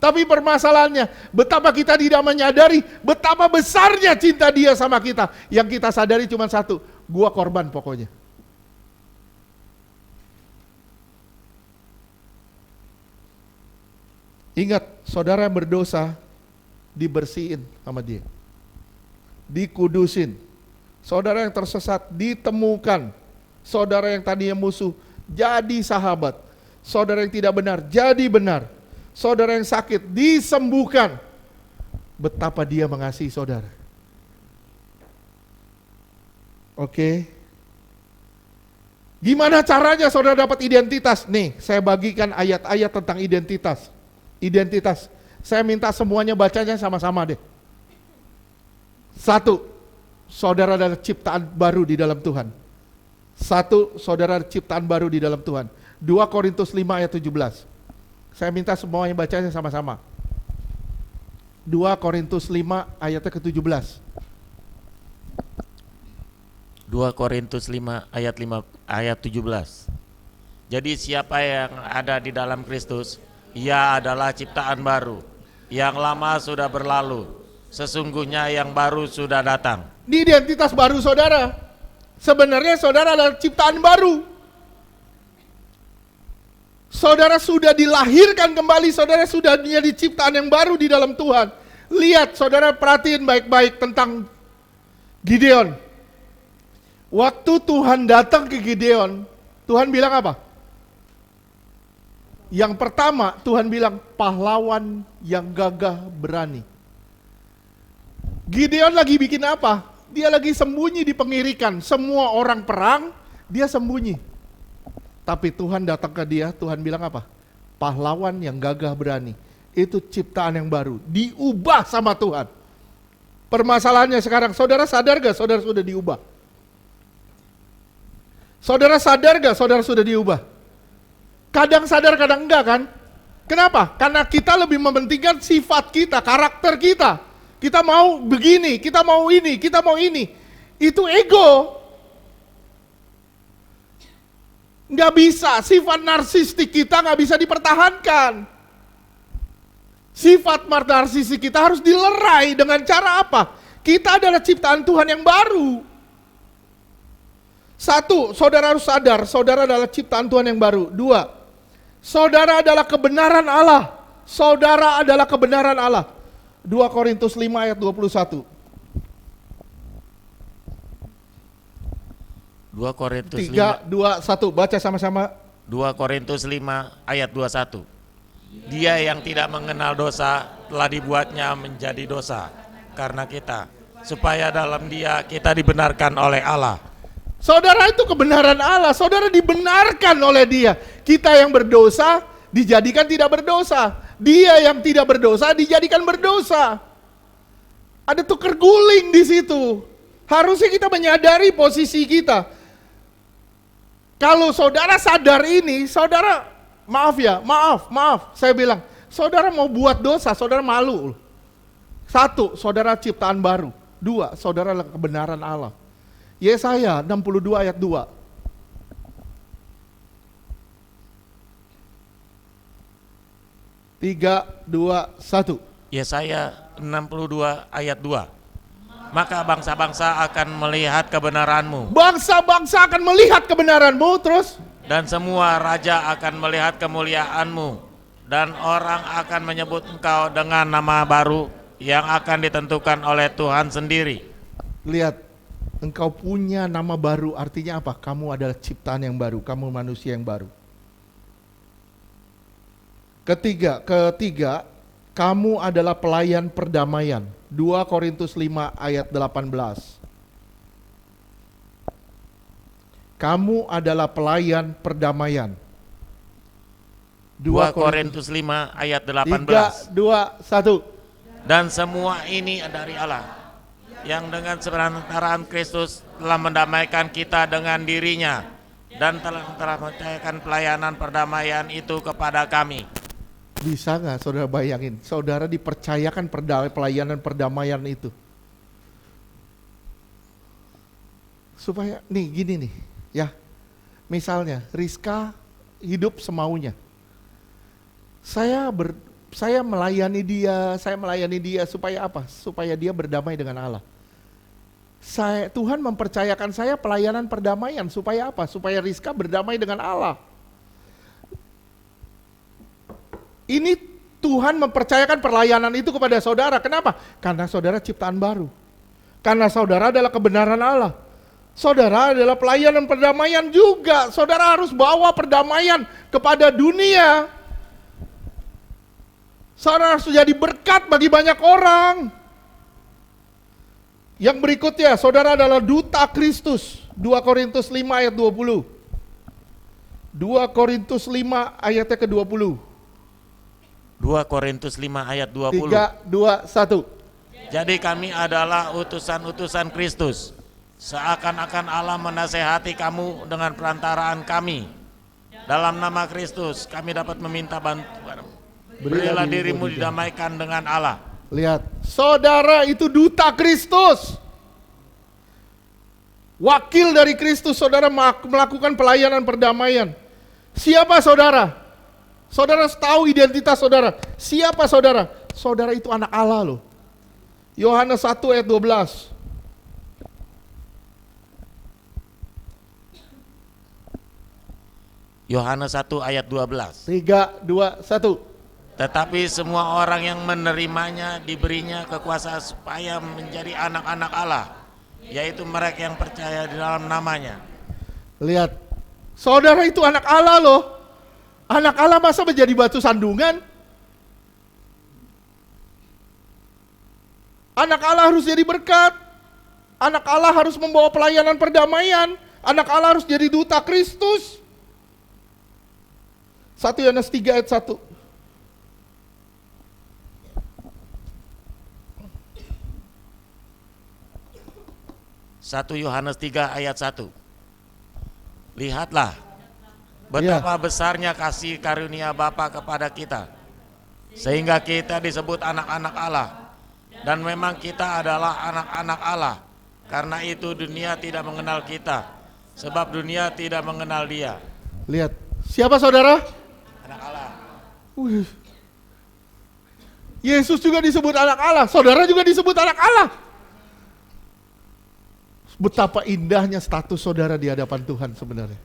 Tapi permasalahannya, betapa kita tidak menyadari betapa besarnya cinta dia sama kita. Yang kita sadari cuma satu, gua korban pokoknya. Ingat, saudara yang berdosa dibersihin sama dia, dikudusin. Saudara yang tersesat ditemukan. Saudara yang tadinya musuh jadi sahabat. Saudara yang tidak benar jadi benar. Saudara yang sakit disembuhkan. Betapa dia mengasihi saudara. Oke. Gimana caranya saudara dapat identitas? Nih, saya bagikan ayat-ayat tentang identitas. Identitas. Saya minta semuanya bacanya sama-sama deh. Satu, saudara adalah ciptaan baru di dalam Tuhan. Satu, saudara ciptaan baru di dalam Tuhan. 2 Korintus 5 ayat 17. Saya minta semuanya bacanya sama-sama. 2 Korintus 5 ayatnya ke-17. 2 Korintus 5 ayat 17. Jadi siapa yang ada di dalam Kristus, Ia adalah ciptaan baru. Yang lama sudah berlalu. Sesungguhnya yang baru sudah datang. Ini identitas baru saudara. Sebenarnya saudara adalah ciptaan baru. Saudara sudah dilahirkan kembali, saudara sudah menjadi ciptaan yang baru di dalam Tuhan. Lihat, saudara perhatiin baik-baik tentang Gideon. Waktu Tuhan datang ke Gideon, Tuhan bilang apa? Yang pertama, Tuhan bilang pahlawan yang gagah berani. Gideon lagi bikin apa? Dia lagi sembunyi di pengirikan. Semua orang perang, dia sembunyi. Tapi Tuhan datang ke dia, Tuhan bilang apa? Pahlawan yang gagah berani. Itu ciptaan yang baru, diubah sama Tuhan. Permasalahannya sekarang, saudara sadar gak saudara sudah diubah? Saudara sadar gak saudara sudah diubah? Kadang sadar, kadang enggak kan? Kenapa? Karena kita lebih mementingkan sifat kita, karakter kita. Kita mau begini, kita mau ini, kita mau ini. Itu ego. Nggak bisa, sifat narsistik kita nggak bisa dipertahankan. Sifat narsistik kita harus dilerai dengan cara apa? Kita adalah ciptaan Tuhan yang baru. Satu, saudara harus sadar, saudara adalah ciptaan Tuhan yang baru. Dua, saudara adalah kebenaran Allah. Saudara adalah kebenaran Allah. 2 Korintus 5 ayat 21. 2 Korintus 3, 2, 1, baca sama-sama. 2 Korintus 5 ayat 21. Dia yang tidak mengenal dosa telah dibuatnya menjadi dosa karena kita, supaya dalam dia kita dibenarkan oleh Allah. Saudara itu kebenaran Allah, saudara dibenarkan oleh dia. Kita yang berdosa dijadikan tidak berdosa. Dia yang tidak berdosa dijadikan berdosa. Ada tukar guling di situ. Harusnya kita menyadari posisi kita. Kalau saudara sadar ini, saudara maaf, saya bilang, saudara mau buat dosa, saudara malu. 1, saudara ciptaan baru. 2, saudara adalah kebenaran Allah. Yesaya 62 ayat 2. Tiga, 2, 1. Yesaya 62 ayat 2. Maka bangsa-bangsa akan melihat kebenaranmu. Bangsa-bangsa akan melihat kebenaranmu, terus? Dan semua raja akan melihat kemuliaanmu. Dan orang akan menyebut engkau dengan nama baru yang akan ditentukan oleh Tuhan sendiri. Lihat, engkau punya nama baru, artinya apa? Kamu adalah ciptaan yang baru, kamu manusia yang baru. Ketiga, kamu adalah pelayan perdamaian. 2 Korintus 5 ayat 18. Kamu adalah pelayan perdamaian. 2 Korintus 5 ayat 18. 3, 2, 1. Dan semua ini dari Allah, yang dengan seperantaraan Kristus telah mendamaikan kita dengan dirinya dan telah mempercayakan pelayanan perdamaian itu kepada kami. Bisa nggak saudara bayangin, saudara dipercayakan pelayanan perdamaian itu. Supaya, nih gini nih, ya. Misalnya, Rizka hidup semaunya. Saya melayani dia supaya apa? Supaya dia berdamai dengan Allah. Tuhan mempercayakan saya pelayanan perdamaian supaya apa? Supaya Rizka berdamai dengan Allah. Ini Tuhan mempercayakan pelayanan itu kepada saudara. Kenapa? Karena saudara ciptaan baru. Karena saudara adalah kebenaran Allah. Saudara adalah pelayanan perdamaian juga. Saudara harus bawa perdamaian kepada dunia. Saudara harus jadi berkat bagi banyak orang. Yang berikutnya, saudara adalah duta Kristus. 2 Korintus 5 ayat 20. 2 Korintus 5 ayatnya ke-20. 2 Korintus 5 ayat 20. 3, 2, 1. Jadi kami adalah utusan-utusan Kristus, seakan-akan Allah menasehati kamu dengan perantaraan kami. Dalam nama Kristus kami dapat meminta bantuan. Berilah dirimu didamaikan dengan Allah. Lihat, saudara itu duta Kristus. Wakil dari Kristus, saudara melakukan pelayanan perdamaian. Siapa saudara? Saudara harus tahu identitas saudara. Siapa saudara? Saudara itu anak Allah loh. Yohanes 1 ayat 12. Yohanes 1 ayat 12. 3, 2, 1. Tetapi semua orang yang menerimanya diberinya kekuasaan supaya menjadi anak-anak Allah, yaitu mereka yang percaya di dalam namanya. Lihat, saudara itu anak Allah loh. Anak Allah masa menjadi batu sandungan? Anak Allah harus jadi berkat. Anak Allah harus membawa pelayanan perdamaian. Anak Allah harus jadi duta Kristus. 1 Yohanes 3 ayat 1. Satu Yohanes 3 ayat 1. Lihatlah betapa besarnya kasih karunia Bapa kepada kita, sehingga kita disebut anak-anak Allah. Dan memang kita adalah anak-anak Allah. Karena itu dunia tidak mengenal kita, sebab dunia tidak mengenal Dia. Lihat, siapa saudara? Anak Allah. Yesus juga disebut anak Allah, saudara juga disebut anak Allah. Betapa indahnya status saudara di hadapan Tuhan sebenarnya.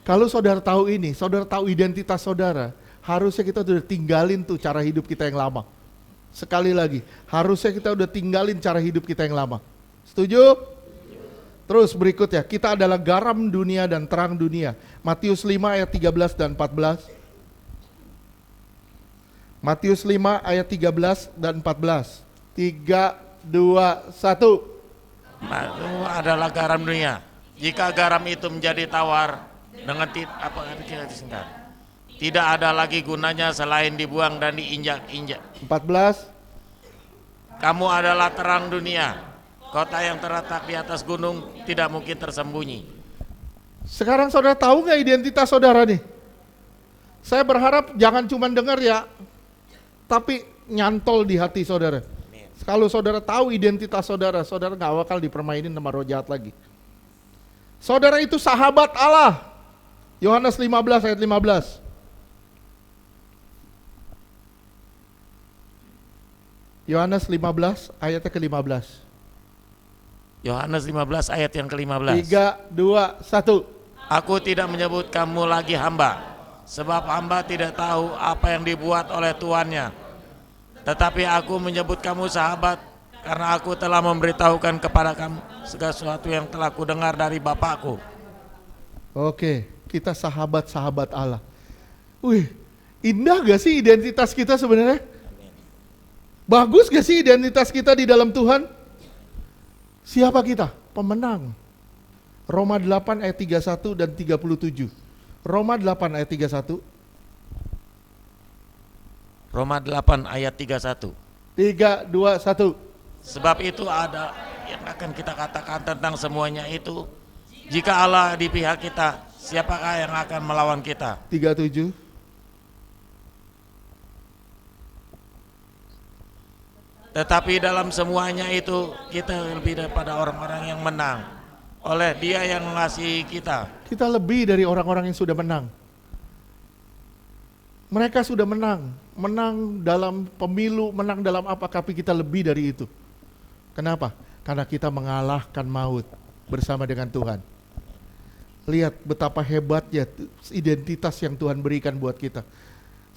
Kalau saudara tahu ini, saudara tahu identitas saudara, harusnya kita udah tinggalin tuh cara hidup kita yang lama. Sekali lagi, harusnya kita udah tinggalin cara hidup kita yang lama. Setuju? Terus berikutnya, kita adalah garam dunia dan terang dunia. Matius 5 ayat 13 dan 14. Matius 5 ayat 13 dan 14. 3, 2, 1. Itu adalah garam dunia. Jika garam itu menjadi tawar dengan tidak ada lagi gunanya selain dibuang dan diinjak-injak. 14. Kamu adalah terang dunia. Kota yang terletak di atas gunung tidak mungkin tersembunyi. Sekarang saudara tahu nggak identitas saudara nih? Saya berharap jangan cuma dengar ya, tapi nyantol di hati saudara. Kalau saudara tahu identitas saudara, saudara nggak bakal dipermainin sama roh jahat lagi. Saudara itu sahabat Allah. Yohanes 15 ayat 15. Yohanes 15 ayatnya ke-15. Yohanes 15 ayat yang ke-15. 3, 2, 1. Aku tidak menyebut kamu lagi hamba, sebab hamba tidak tahu apa yang dibuat oleh tuannya. Tetapi aku menyebut kamu sahabat, karena aku telah memberitahukan kepada kamu segala sesuatu yang telah kudengar dari Bapakku. Oke, kita sahabat-sahabat Allah. Wih, indah gak sih identitas kita sebenarnya? Bagus gak sih identitas kita di dalam Tuhan? Siapa kita? Pemenang. Roma 8 ayat 31 dan 37. Roma 8 ayat 31. Roma 8 ayat 31. 3, 2, 1. Sebab itu ada yang akan kita katakan tentang semuanya itu. Jika Allah di pihak kita, siapakah yang akan melawan kita? 37. Tetapi dalam semuanya itu kita lebih daripada orang-orang yang menang oleh Dia yang mengasihi kita. Kita lebih dari orang-orang yang sudah menang. Mereka sudah menang dalam pemilu, menang dalam apa, tapi kita lebih dari itu. Kenapa? Karena kita mengalahkan maut bersama dengan Tuhan. Lihat betapa hebatnya identitas yang Tuhan berikan buat kita.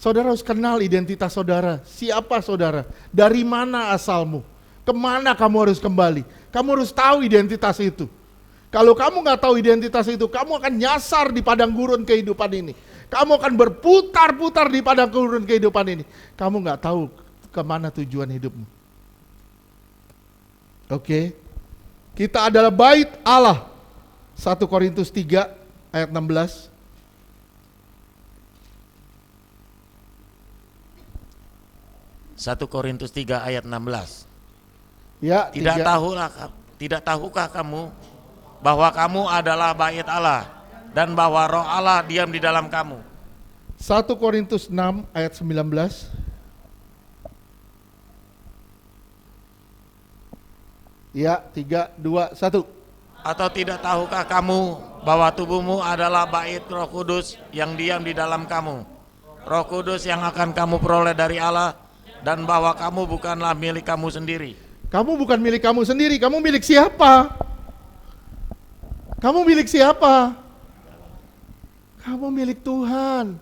Saudara harus kenal identitas saudara. Siapa saudara? Dari mana asalmu? Kemana kamu harus kembali? Kamu harus tahu identitas itu. Kalau kamu nggak tahu identitas itu, kamu akan nyasar di padang gurun kehidupan ini. Kamu akan berputar-putar di padang gurun kehidupan ini. Kamu nggak tahu kemana tujuan hidupmu. Oke. Kita adalah bait Allah. 1 Korintus 3 ayat 16. Satu Korintus 3 ayat 16. Ya, Tidak tahukah kamu bahwa kamu adalah bait Allah dan bahwa Roh Allah diam di dalam kamu? 1 Korintus 6 ayat 19. Ya, 3, 2, 1. Atau tidak tahukah kamu bahwa tubuhmu adalah bait Roh Kudus yang diam di dalam kamu, Roh Kudus yang akan kamu peroleh dari Allah, dan bahwa kamu bukanlah milik kamu sendiri. Kamu bukan milik kamu sendiri, kamu milik siapa? Kamu milik siapa? Kamu milik Tuhan.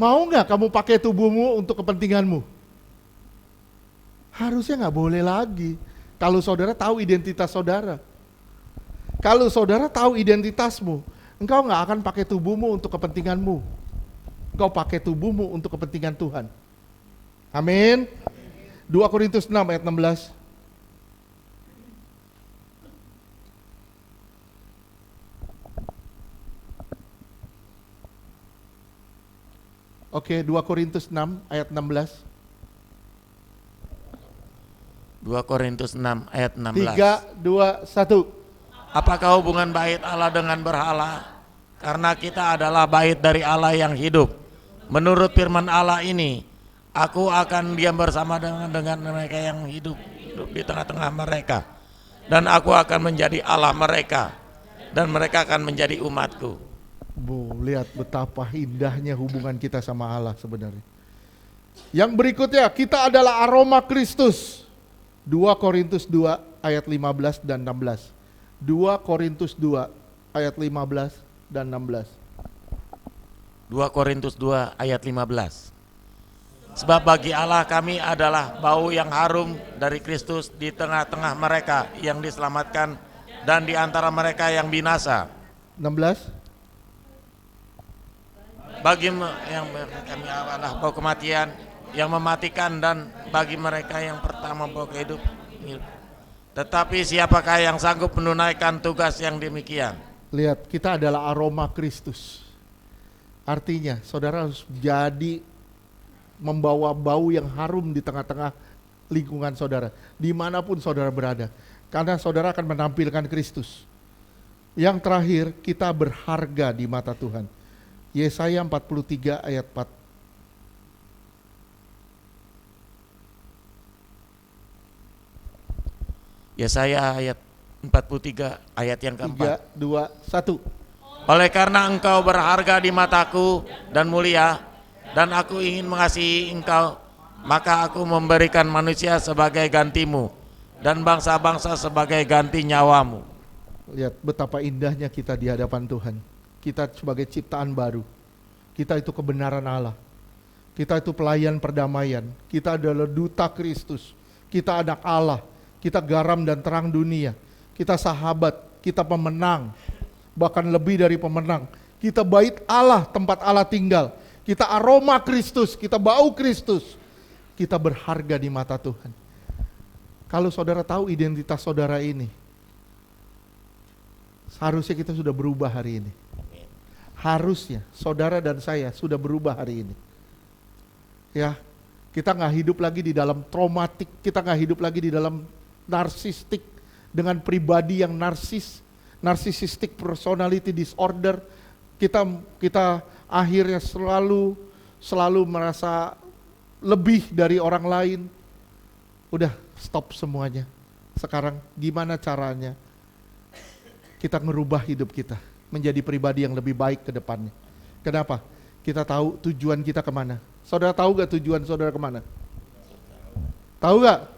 Mau nggak kamu pakai tubuhmu untuk kepentinganmu? Harusnya nggak boleh lagi. Kalau saudara tahu identitas saudara. Kalau saudara tahu identitasmu, engkau nggak akan pakai tubuhmu untuk kepentinganmu. Engkau pakai tubuhmu untuk kepentingan Tuhan. Amin. 2 Korintus 6 ayat 16. Oke, 2 Korintus 6 ayat 16. 2 Korintus 6 ayat 16. 3, 2, 1. Apakah hubungan bait Allah dengan berhala? Karena kita adalah bait dari Allah yang hidup. Menurut firman Allah ini, aku akan diam bersama dengan mereka yang hidup di tengah-tengah mereka, dan aku akan menjadi Allah mereka, dan mereka akan menjadi umatku. Lihat betapa indahnya hubungan kita sama Allah sebenarnya. Yang berikutnya, kita adalah aroma Kristus. 2 Korintus 2 ayat 15 dan 16. 2 Korintus 2 ayat 15 dan 16. 2 Korintus 2 ayat 15. Sebab bagi Allah kami adalah bau yang harum dari Kristus di tengah-tengah mereka yang diselamatkan dan di antara mereka yang binasa. 16. Bagi yang kami adalah bau kematian yang mematikan, dan bagi mereka yang pertama bau kehidupan. Tetapi siapakah yang sanggup menunaikan tugas yang demikian? Lihat, kita adalah aroma Kristus. Artinya, saudara harus jadi membawa bau yang harum di tengah-tengah lingkungan saudara, dimanapun saudara berada. Karena saudara akan menampilkan Kristus. Yang terakhir, kita berharga di mata Tuhan. Yesaya 43 ayat 4. Yesaya ayat 43 ayat yang keempat. 3, 2, 1. Oleh karena engkau berharga di mataku dan mulia, dan aku ingin mengasihi engkau, maka aku memberikan manusia sebagai gantimu, dan bangsa-bangsa sebagai ganti nyawamu. Lihat betapa indahnya kita di hadapan Tuhan. Kita sebagai ciptaan baru. Kita itu kebenaran Allah. Kita itu pelayan perdamaian. Kita adalah duta Kristus. Kita anak Allah. Kita garam dan terang dunia. Kita sahabat, kita pemenang. Bahkan lebih dari pemenang. Kita bait Allah, tempat Allah tinggal. Kita aroma Kristus, kita bau Kristus. Kita berharga di mata Tuhan. Kalau saudara tahu identitas saudara ini, seharusnya kita sudah berubah hari ini. Harusnya saudara dan saya sudah berubah hari ini. Ya, kita nggak hidup lagi di dalam traumatik, kita nggak hidup lagi di dalam narsistik, dengan pribadi yang narcissistic personality disorder. Kita akhirnya selalu merasa lebih dari orang lain. Udah stop semuanya. Sekarang gimana caranya kita merubah hidup kita menjadi pribadi yang lebih baik ke depannya? Kenapa? Kita tahu tujuan kita kemana. Saudara tahu gak tujuan saudara kemana? Tahu gak?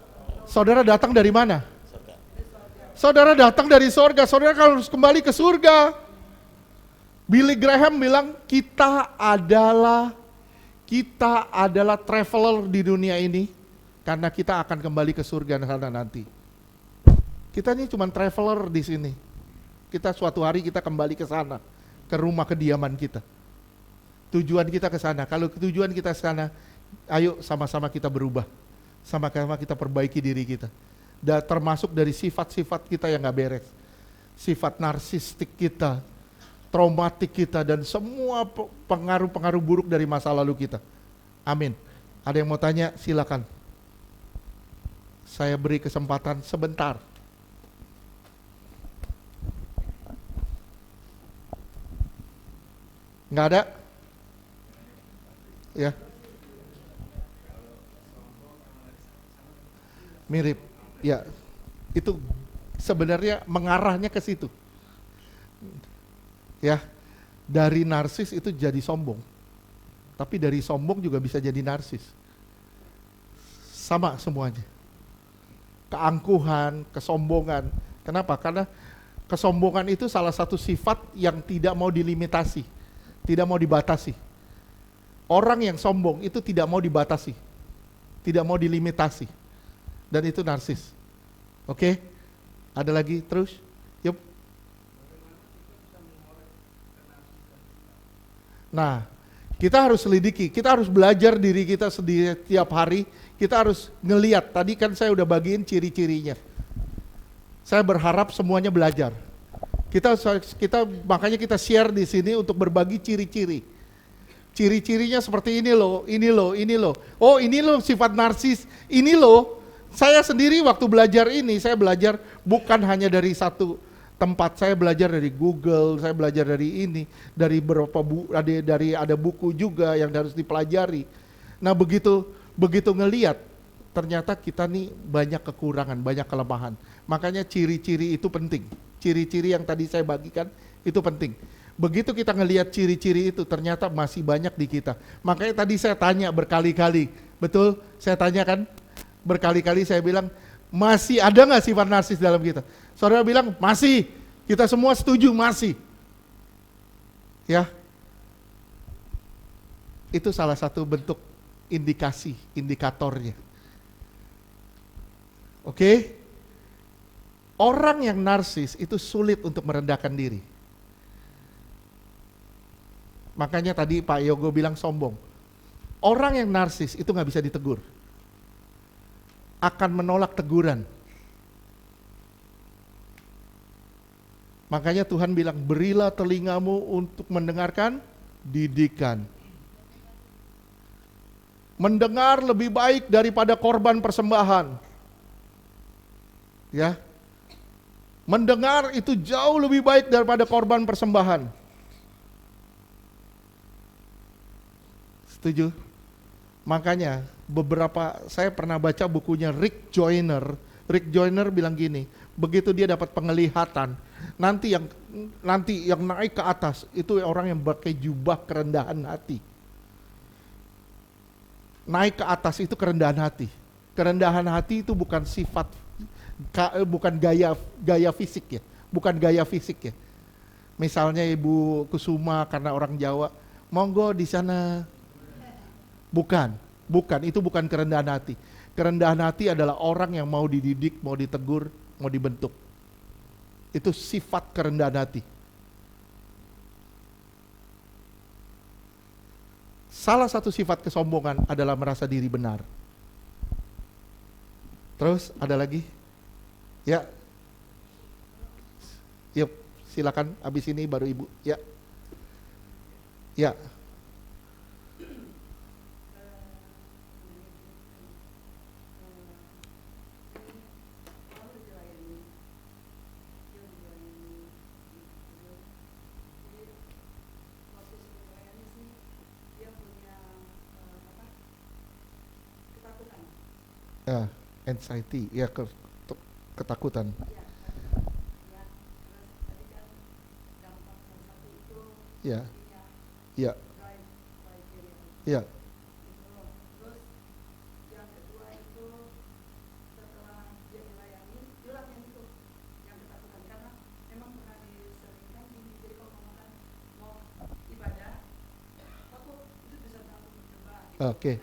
Saudara datang dari mana? Saudara datang dari surga. Saudara harus kembali ke surga. Billy Graham bilang kita adalah traveler di dunia ini karena kita akan kembali ke surga nanti. Kita ini cuma traveler di sini. Kita suatu hari kita kembali ke sana, ke rumah kediaman kita. Tujuan kita ke sana. Kalau tujuan kita ke sana, ayo sama-sama kita berubah. Sama-sama kita perbaiki diri kita. Dan termasuk dari sifat-sifat kita yang gak beres. Sifat narsistik kita, traumatik kita, dan semua pengaruh-pengaruh buruk dari masa lalu kita. Amin. Ada yang mau tanya? Silakan. Saya beri kesempatan sebentar. Nggak ada? Ya. Mirip. Ya. Itu sebenarnya mengarahnya ke situ. Ya, dari narsis itu jadi sombong. Tapi dari sombong juga bisa jadi narsis. Sama semuanya. Keangkuhan, kesombongan. Kenapa? Karena kesombongan itu salah satu sifat yang tidak mau dilimitasi, tidak mau dibatasi. Orang yang sombong itu tidak mau dibatasi, tidak mau dilimitasi. Dan itu narsis. Oke? Ada lagi terus? Yup. Nah, kita harus selidiki, kita harus belajar diri kita sendiri tiap hari. Kita harus ngeliat, tadi kan saya udah bagiin ciri-cirinya. Saya berharap semuanya belajar. Makanya kita share di sini untuk berbagi ciri-ciri. Ciri-cirinya seperti ini loh, ini loh, ini loh. Oh, ini loh sifat narsis. Ini loh. Saya sendiri waktu belajar ini, saya belajar bukan hanya dari satu tempat. Saya belajar dari Google, saya belajar dari ini, dari ada buku juga yang harus dipelajari. Nah, begitu ngelihat, ternyata kita nih banyak kekurangan, banyak kelemahan. Makanya ciri-ciri itu penting. Ciri-ciri yang tadi saya bagikan itu penting. Begitu kita ngelihat ciri-ciri itu, ternyata masih banyak di kita. Makanya tadi saya tanya berkali-kali, betul? Saya tanyakan berkali-kali, saya bilang, masih ada nggak sifat narsis dalam kita? Saudara bilang, masih. Kita semua setuju, masih. Ya, itu salah satu bentuk indikatornya. Oke? Orang yang narsis itu sulit untuk merendahkan diri. Makanya tadi Pak Yogo bilang sombong. Orang yang narsis itu nggak bisa ditegur. Akan menolak teguran. Makanya Tuhan bilang, berilah telingamu untuk mendengarkan didikan. Mendengar lebih baik daripada korban persembahan. Ya. Mendengar itu jauh lebih baik daripada korban persembahan. Setuju? Makanya saya pernah baca bukunya Rick Joyner. Rick Joyner bilang gini, begitu dia dapat penglihatan, nanti yang naik ke atas itu orang yang pakai jubah kerendahan hati. Naik ke atas itu kerendahan hati. Kerendahan hati itu bukan sifat, bukan gaya fisik ya, bukan gaya fisik ya. Misalnya Ibu Kusuma karena orang Jawa, monggo di sana. Bukan, itu bukan kerendahan hati. Kerendahan hati adalah orang yang mau dididik, mau ditegur, mau dibentuk. Itu sifat kerendahan hati. Salah satu sifat kesombongan adalah merasa diri benar. Terus ada lagi? Ya. Yuk, silakan habis ini baru Ibu. Ya. Ya. Ya, anxiety, ya ketakutan. Ya, ya, ya. Oke.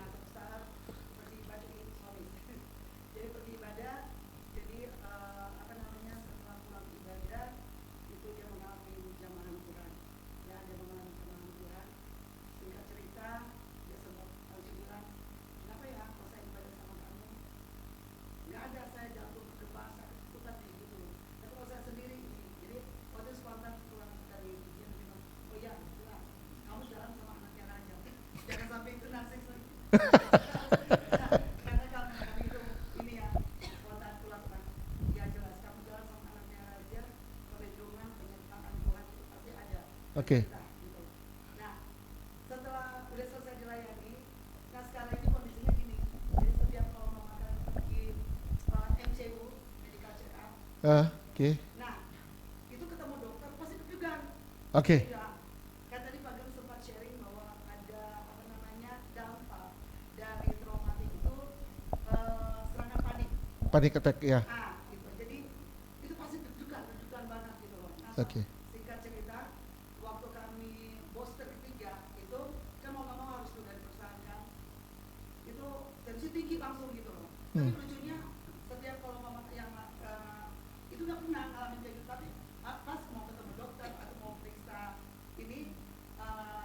Oke. Nah, setelah udah selesai dilayani, nah sekarang ini kondisinya gini. Jadi setiap kalau mau makan pergi MCU, medical check up, Oke. Nah, itu ketemu dokter pasti deg-degan. Oke. Ya, kan tadi Pak Gem sempat sharing bahwa ada apa namanya dampak dari traumatik itu serangan panik. Panik attack ya. Gitu. Jadi itu pasti deg-degan banget gitu loh. Nah, Oke. singkat cerita, waktu kami booster ketiga itu kan mau nggak mau harus sudah dipersahankan. Itu tensi tinggi langsung gitu loh. Tapi lucunya setiap kalau mama yang itu nggak pernah ngalamin kayak gitu, tapi pas mau ketemu dokter atau mau periksa ini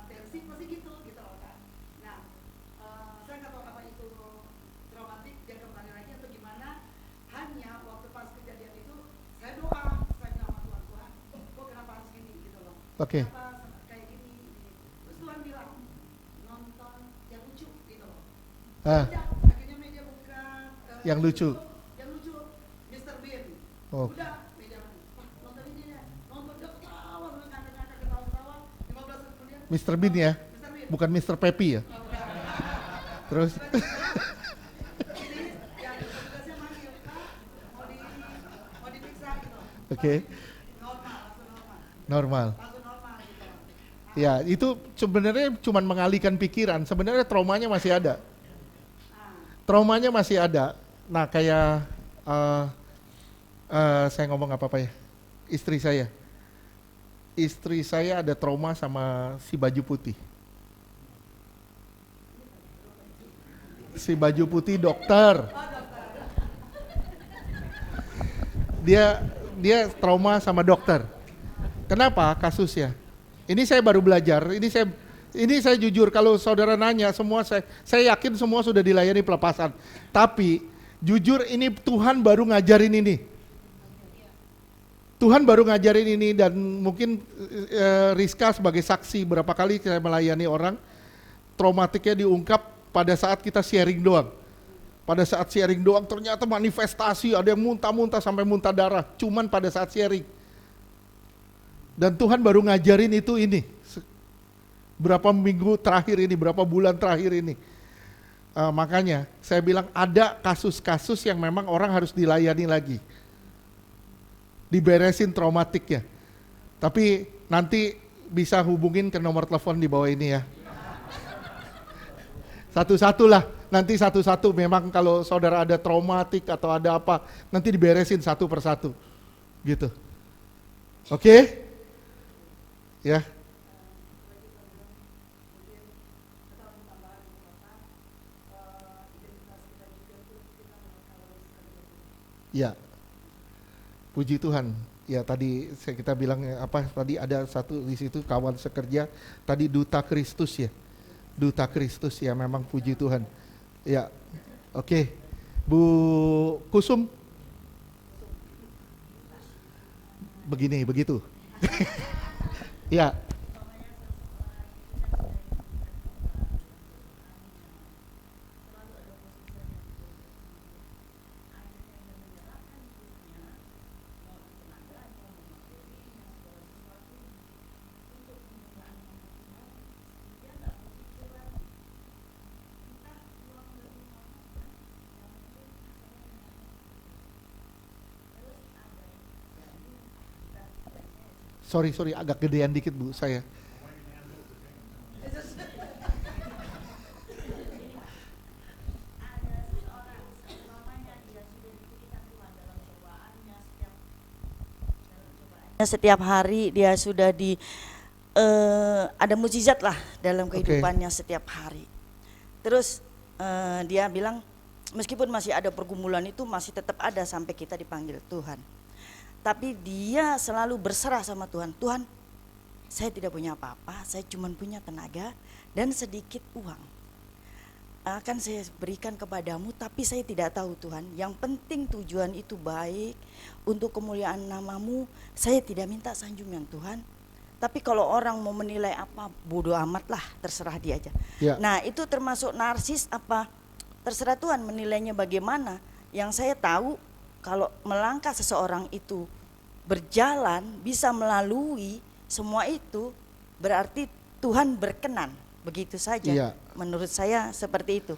tensi pasti gitu loh kan. Nah, saya nggak tahu apa itu traumatik dia kembali lagi atau gimana. Hanya waktu pas kejadian itu saya doa, saya bilang sama Tuhan, kok kenapa harus gini gitu loh. Oke. Kenapa kayak gini. Terus Tuhan bilang nonton yang lucu gitu loh. Udah, akhirnya media buka Yang lucu. yang lucu Mr. Bean. Oh. Udah media nonton ini ya, nonton dia ketawa ngangkat-ngangkat ketawa-ketawa 15 menit kemudian Mr. Bean ya, Mr. Bean. bukan Mr. Peppy ya. Terus Ini yang tugasnya manggil Pak, mau diperiksa gitu. oke. Langsung Normal. gitu. Ya, itu sebenarnya cuma mengalihkan pikiran. Sebenarnya traumanya masih ada. Traumanya masih ada. Nah, kayak saya ngomong apa ya? Istri saya. Istri saya ada trauma sama si baju putih. Si baju putih dokter. Dia trauma sama dokter. Kenapa kasusnya? Ini saya baru belajar. Ini saya jujur, kalau saudara nanya semua saya yakin semua sudah dilayani pelepasan. Tapi jujur ini Tuhan baru ngajarin ini. Tuhan baru ngajarin ini dan mungkin Rizka sebagai saksi berapa kali saya melayani orang traumatiknya diungkap pada saat kita sharing doang. Pada saat sharing doang ternyata manifestasi, ada yang muntah-muntah sampai muntah darah cuman pada saat sharing. Dan Tuhan baru ngajarin itu ini. Berapa minggu terakhir ini, berapa bulan terakhir ini. Makanya saya bilang ada kasus-kasus yang memang orang harus dilayani lagi. Diberesin traumatiknya. Tapi nanti bisa hubungin ke nomor telepon di bawah ini ya. Satu-satu lah, nanti satu-satu memang kalau saudara ada traumatik atau ada apa, nanti diberesin satu persatu. Gitu. Oke? Ya. Ya, puji Tuhan. Ya tadi kita bilang apa? Tadi ada satu di situ kawan sekerja. Tadi duta Kristus ya, duta Kristus ya. Memang puji Tuhan. Ya, oke. Bu Kusum, begitu. Ya. Sorry, agak gedean dikit Bu, saya. Setiap hari dia sudah ada mukjizat lah dalam kehidupannya setiap hari. Terus dia bilang meskipun masih ada pergumulan itu masih tetap ada sampai kita dipanggil Tuhan. Tapi dia selalu berserah sama Tuhan. Tuhan, saya tidak punya apa-apa, saya cuma punya tenaga dan sedikit uang. Akan saya berikan kepadamu, tapi saya tidak tahu Tuhan. Yang penting tujuan itu baik untuk kemuliaan namamu. Saya tidak minta sanjungan Tuhan. Tapi kalau orang mau menilai apa, bodoh amat lah, terserah dia aja. Ya. Nah itu termasuk narsis apa? Terserah Tuhan menilainya bagaimana. Yang saya tahu kalau melangkah seseorang itu berjalan bisa melalui semua itu berarti Tuhan berkenan. Begitu saja. Iya. Menurut saya seperti itu.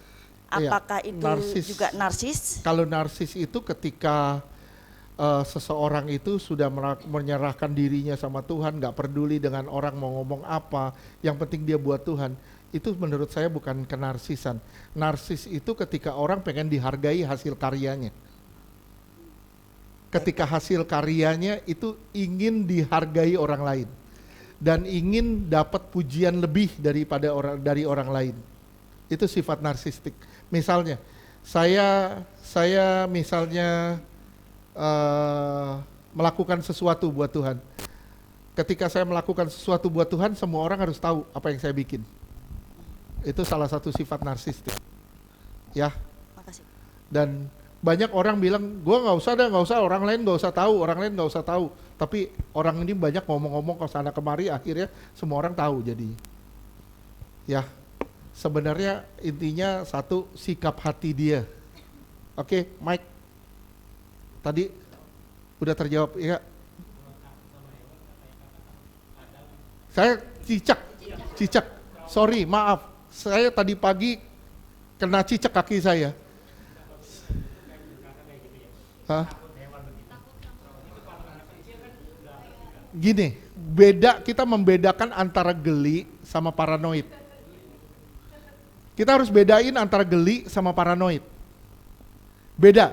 Iya, Apakah itu narsis. juga narsis? Kalau narsis itu ketika seseorang itu sudah menyerahkan dirinya sama Tuhan, nggak peduli dengan orang mau ngomong apa, yang penting dia buat Tuhan. Itu menurut saya bukan kenarsisan. Narsis itu ketika orang pengen dihargai hasil karyanya. Ketika hasil karyanya itu ingin dihargai orang lain dan ingin dapat pujian lebih daripada dari orang lain. Itu sifat narsistik. Misalnya, saya misalnya melakukan sesuatu buat Tuhan. Ketika saya melakukan sesuatu buat Tuhan, semua orang harus tahu apa yang saya bikin. Itu salah satu sifat narsistik. Ya. Makasih. Dan banyak orang bilang, gue nggak usah, orang lain nggak usah tahu. Tapi orang ini banyak ngomong-ngomong ke sana kemari, akhirnya semua orang tahu jadi. Ya, sebenarnya intinya satu, sikap hati dia. Oke, Mike. Tadi udah terjawab, ya. Saya cicak. Sorry, maaf. Saya tadi pagi kena cicak kaki saya. Hah? Gini, kita membedakan antara geli sama paranoid. Kita harus bedain antara geli sama paranoid. Beda.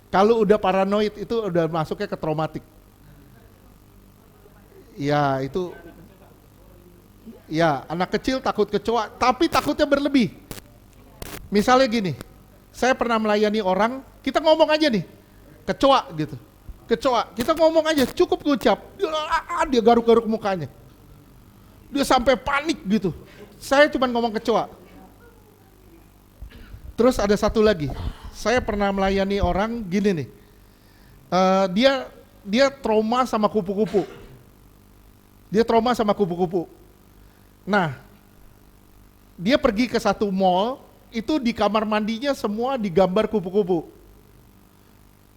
Kalau udah paranoid itu udah masuknya ke traumatik. Ya, itu ya, anak kecil takut kecoa, tapi takutnya berlebih. Misalnya gini, saya pernah melayani orang, kita ngomong aja nih, kecoa gitu. Kecoa, kita ngomong aja, cukup ngucap, dia garuk-garuk mukanya. Dia sampai panik gitu. Saya cuma ngomong kecoa. Terus ada satu lagi, saya pernah melayani orang gini nih, dia trauma sama kupu-kupu. Nah, dia pergi ke satu mall, itu di kamar mandinya semua digambar kupu-kupu.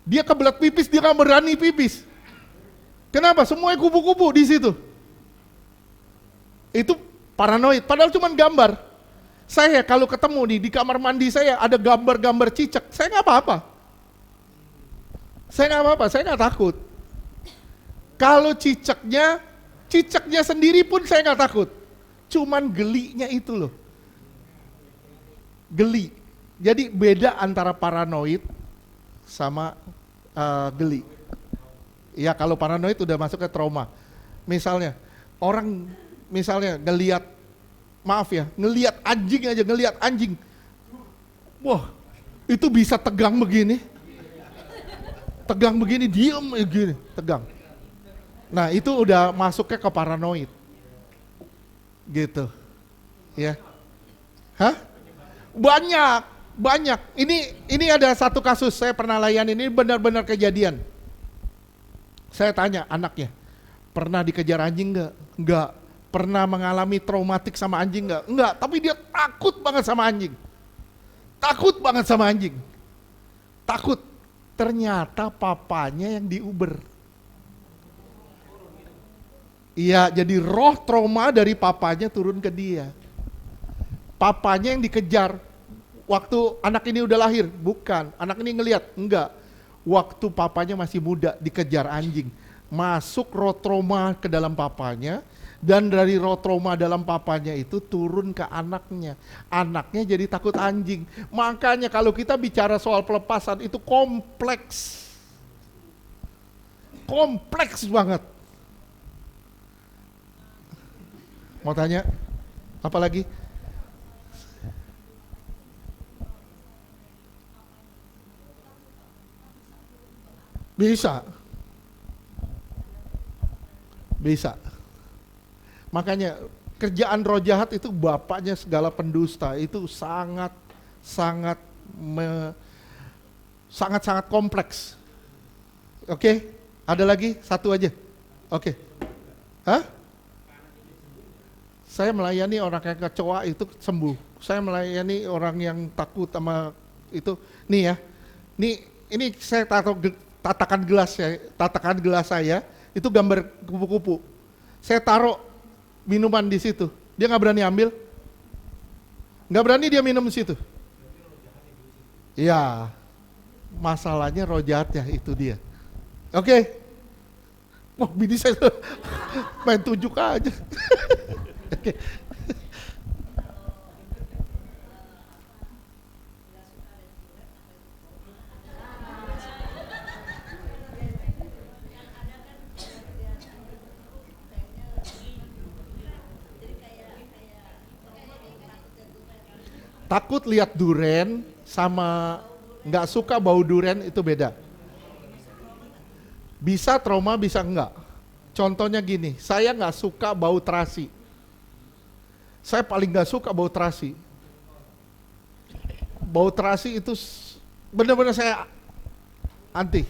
Dia kebelet pipis, dia nggak berani pipis. Kenapa? Semuanya kupu-kupu di situ. Itu paranoid, padahal cuma gambar. Saya kalau ketemu nih di kamar mandi saya ada gambar-gambar cicak, saya nggak apa-apa. Saya nggak takut. Kalau cicaknya sendiri pun saya nggak takut. Cuman gelinya itu loh. Geli. Jadi beda antara paranoid sama geli. Ya kalau paranoid udah masuk ke trauma. Misalnya orang ngelihat anjing. Wah, itu bisa tegang begini, diem begini, tegang. Nah itu udah masuknya ke paranoid. Gitu, ya. Hah? Banyak. Ini ada satu kasus saya pernah layani, ini benar-benar kejadian. Saya tanya anaknya, pernah dikejar anjing nggak? Nggak. Pernah mengalami traumatik sama anjing nggak? Nggak. Tapi dia takut banget sama anjing. Takut. Ternyata papanya yang di Uber. Iya, jadi roh trauma dari papanya turun ke dia. Papanya yang dikejar. Waktu anak ini udah lahir, bukan. Anak ini ngelihat, enggak. Waktu papanya masih muda dikejar anjing. Masuk roh trauma ke dalam papanya, dan dari roh trauma dalam papanya itu turun ke anaknya. Anaknya jadi takut anjing. Makanya kalau kita bicara soal pelepasan itu kompleks. Kompleks banget. Mau tanya? Apa lagi? Bisa. Makanya kerjaan roh jahat itu bapaknya segala pendusta, itu sangat kompleks. Oke? Ada lagi? Satu aja. Oke. Hah? Saya melayani orang yang kecoa itu sembuh. Saya melayani orang yang takut sama itu. Nih ya. Ini saya tatakan gelas saya itu gambar kupu-kupu. Saya taruh minuman di situ. Dia nggak berani ambil. Nggak berani dia minum di situ. Iya. Masalahnya roh jahat ya, itu dia. Oke. Wah, bini saya main tunjuk aja. Oke. Takut lihat duren sama nggak suka bau duren itu beda. Bisa trauma, bisa enggak. Contohnya gini, saya nggak suka bau terasi. Saya paling nggak suka bau terasi. Bau terasi itu benar-benar saya anti.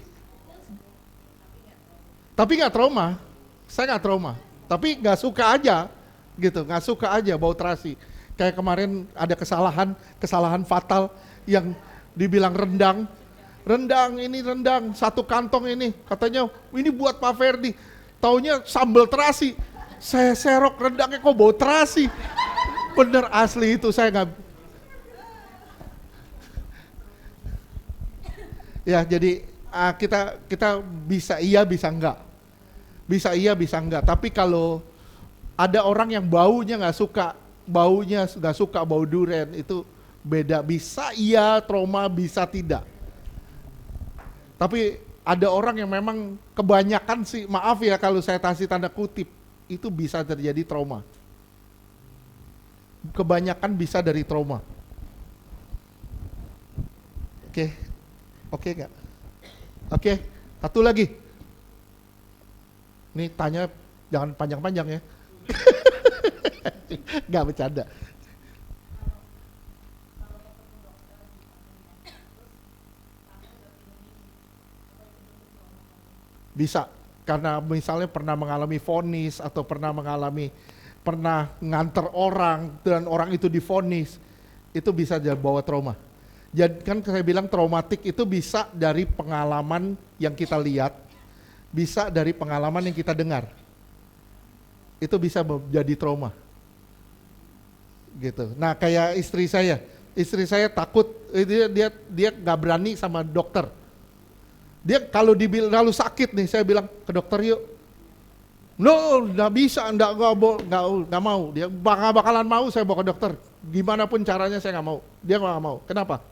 Tapi nggak trauma, saya nggak trauma. Tapi nggak suka aja, gitu, nggak suka aja bau terasi. Kayak kemarin ada kesalahan fatal yang dibilang rendang ini rendang, satu kantong ini, katanya ini buat Pak Ferdi. Taunya sambal terasi, saya serok rendangnya kok bau terasi. Bener asli itu saya nggak. Ya jadi kita bisa iya bisa enggak, bisa iya bisa enggak. Tapi kalau ada orang yang baunya nggak suka bau duren, itu beda. Bisa iya trauma, bisa tidak. Tapi ada orang yang memang kebanyakan sih, maaf ya kalau saya kasih tanda kutip, itu bisa terjadi trauma. Kebanyakan bisa dari trauma. Oke nggak? Oke, satu lagi. Nih tanya jangan panjang-panjang ya. Nggak bercanda. Bisa, karena misalnya pernah mengalami vonis atau pernah nganter orang dan orang itu divonis, itu bisa bawa trauma. Jadi kan saya bilang traumatik itu bisa dari pengalaman yang kita lihat, bisa dari pengalaman yang kita dengar. Itu bisa menjadi trauma. Gitu. Nah, kayak istri saya takut, dia nggak berani sama dokter. Dia kalau sakit nih, saya bilang ke dokter yuk. No, nggak bisa, nggak mau. Dia bakalan mau saya bawa ke dokter. Gimana pun caranya saya nggak mau. Dia nggak mau. Kenapa?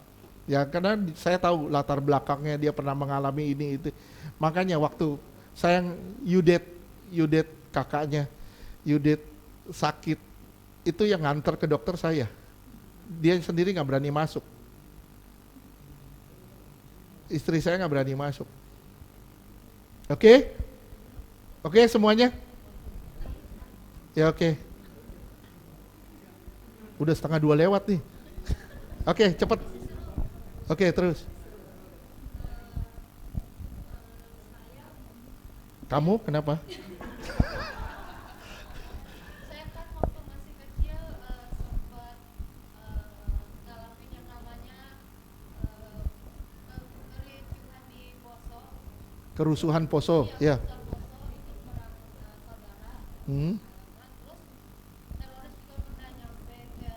Ya karena saya tahu latar belakangnya, dia pernah mengalami ini itu. Makanya waktu saya Yudet kakaknya, Yudet sakit, itu yang nganter ke dokter saya. Dia sendiri nggak berani masuk. Istri saya nggak berani masuk. Oke? Oke semuanya? Ya oke. Udah 1:30 lewat nih. Oke cepet. Oke terus. Kamu kenapa? Saya kan waktu masih kecil sempat ngalamin yang namanya kericuhan di Poso. Kerusuhan Poso, ya. Kerusuhan Poso itu perang saudara. Nah, terus teroris juga pernah nyampe ke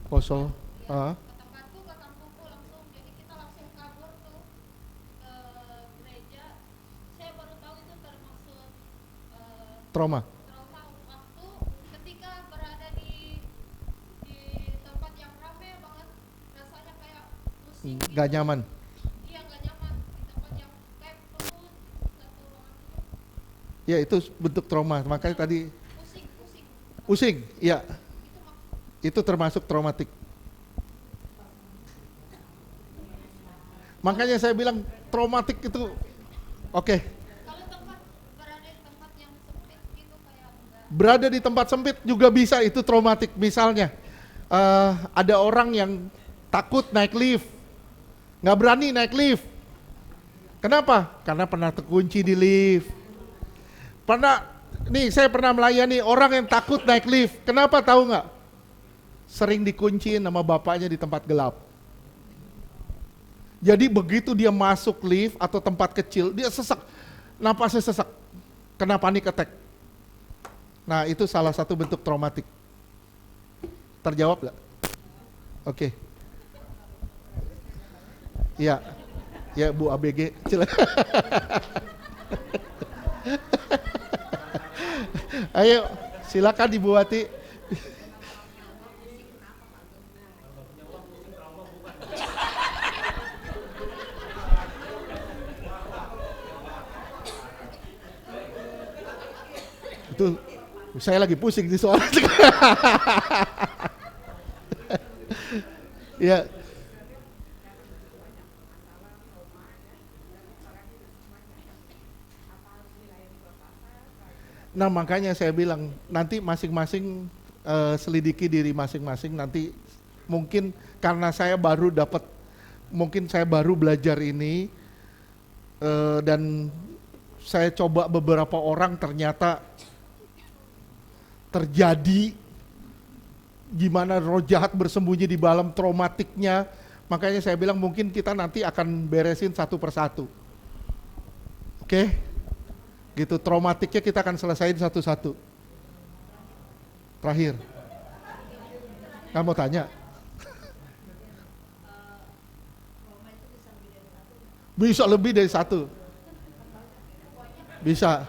Poso. ke tempat tuh, ke kampungku langsung. Jadi kita langsung kabur tuh ke gereja. Saya baru tahu itu termasuk Trauma. trauma waktu ketika berada di tempat yang ramai banget, rasanya kayak pusing gitu. Gak nyaman. Iya nggak nyaman di tempat yang kayak penuh satu ruangan itu, Ya itu bentuk trauma. Makanya tadi pusing pusing. Ya itu itu termasuk traumatik. Makanya saya bilang traumatik itu oke. kalau tempat berada di tempat yang sempit gitu kayak enggak. Berada di tempat sempit juga bisa itu traumatik. Misalnya ada orang yang takut naik lift, nggak berani naik lift. Kenapa? Karena pernah terkunci di lift. Saya pernah melayani orang yang takut naik lift. Kenapa tahu nggak? Sering dikunciin sama bapaknya di tempat gelap. Jadi begitu dia masuk lift atau tempat kecil, dia sesak, napasnya sesak, kena panic attack. Nah itu salah satu bentuk traumatik. Terjawab nggak? Oke. Ya Bu ABG. Ayo, silakan Ibu Wati. Itu saya lagi pusing di soal itu. Ya. Nah makanya saya bilang nanti masing-masing selidiki diri masing-masing, nanti mungkin karena saya baru dapat, mungkin saya baru belajar ini dan saya coba beberapa orang ternyata terjadi gimana roh jahat bersembunyi di dalam traumatiknya. Makanya saya bilang mungkin kita nanti akan beresin satu persatu. Oke? Gitu, traumatiknya kita akan selesain satu-satu. Terakhir. Kamu mau tanya? Bisa lebih dari satu. Bisa.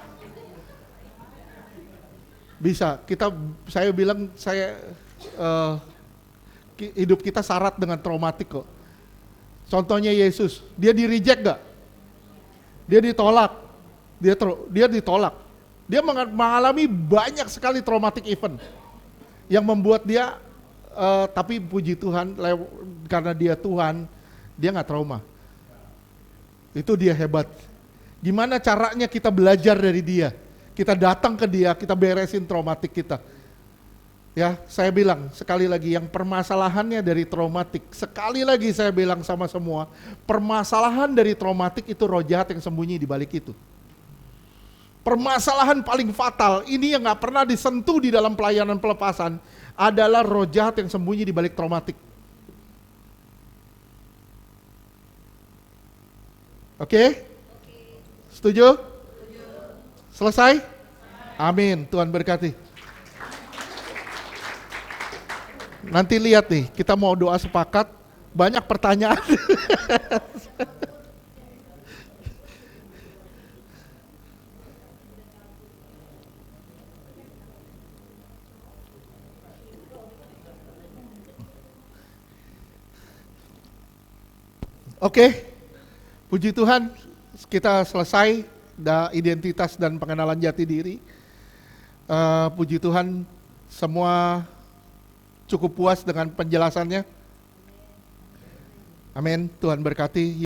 Bisa. Saya bilang hidup kita syarat dengan traumatik kok. Contohnya Yesus, dia di-reject gak? Dia ditolak. Dia ditolak. Dia mengalami banyak sekali traumatic event yang membuat dia, tapi puji Tuhan, karena dia Tuhan, dia nggak trauma. Itu dia hebat. Gimana caranya kita belajar dari dia? Kita datang ke dia, kita beresin traumatik kita. Ya, saya bilang sekali lagi, yang permasalahannya dari traumatik, sekali lagi saya bilang sama semua, permasalahan dari traumatik itu roh jahat yang sembunyi di balik itu. Permasalahan paling fatal, ini yang gak pernah disentuh di dalam pelayanan pelepasan, adalah roh jahat yang sembunyi di balik traumatik. Oke? Setuju? Selesai? Amin, Tuhan berkati. Nanti lihat nih, kita mau doa sepakat, banyak pertanyaan. Oke, puji Tuhan, kita selesai identitas dan pengenalan jati diri. Puji Tuhan, semua cukup puas dengan penjelasannya. Amin, Tuhan berkati.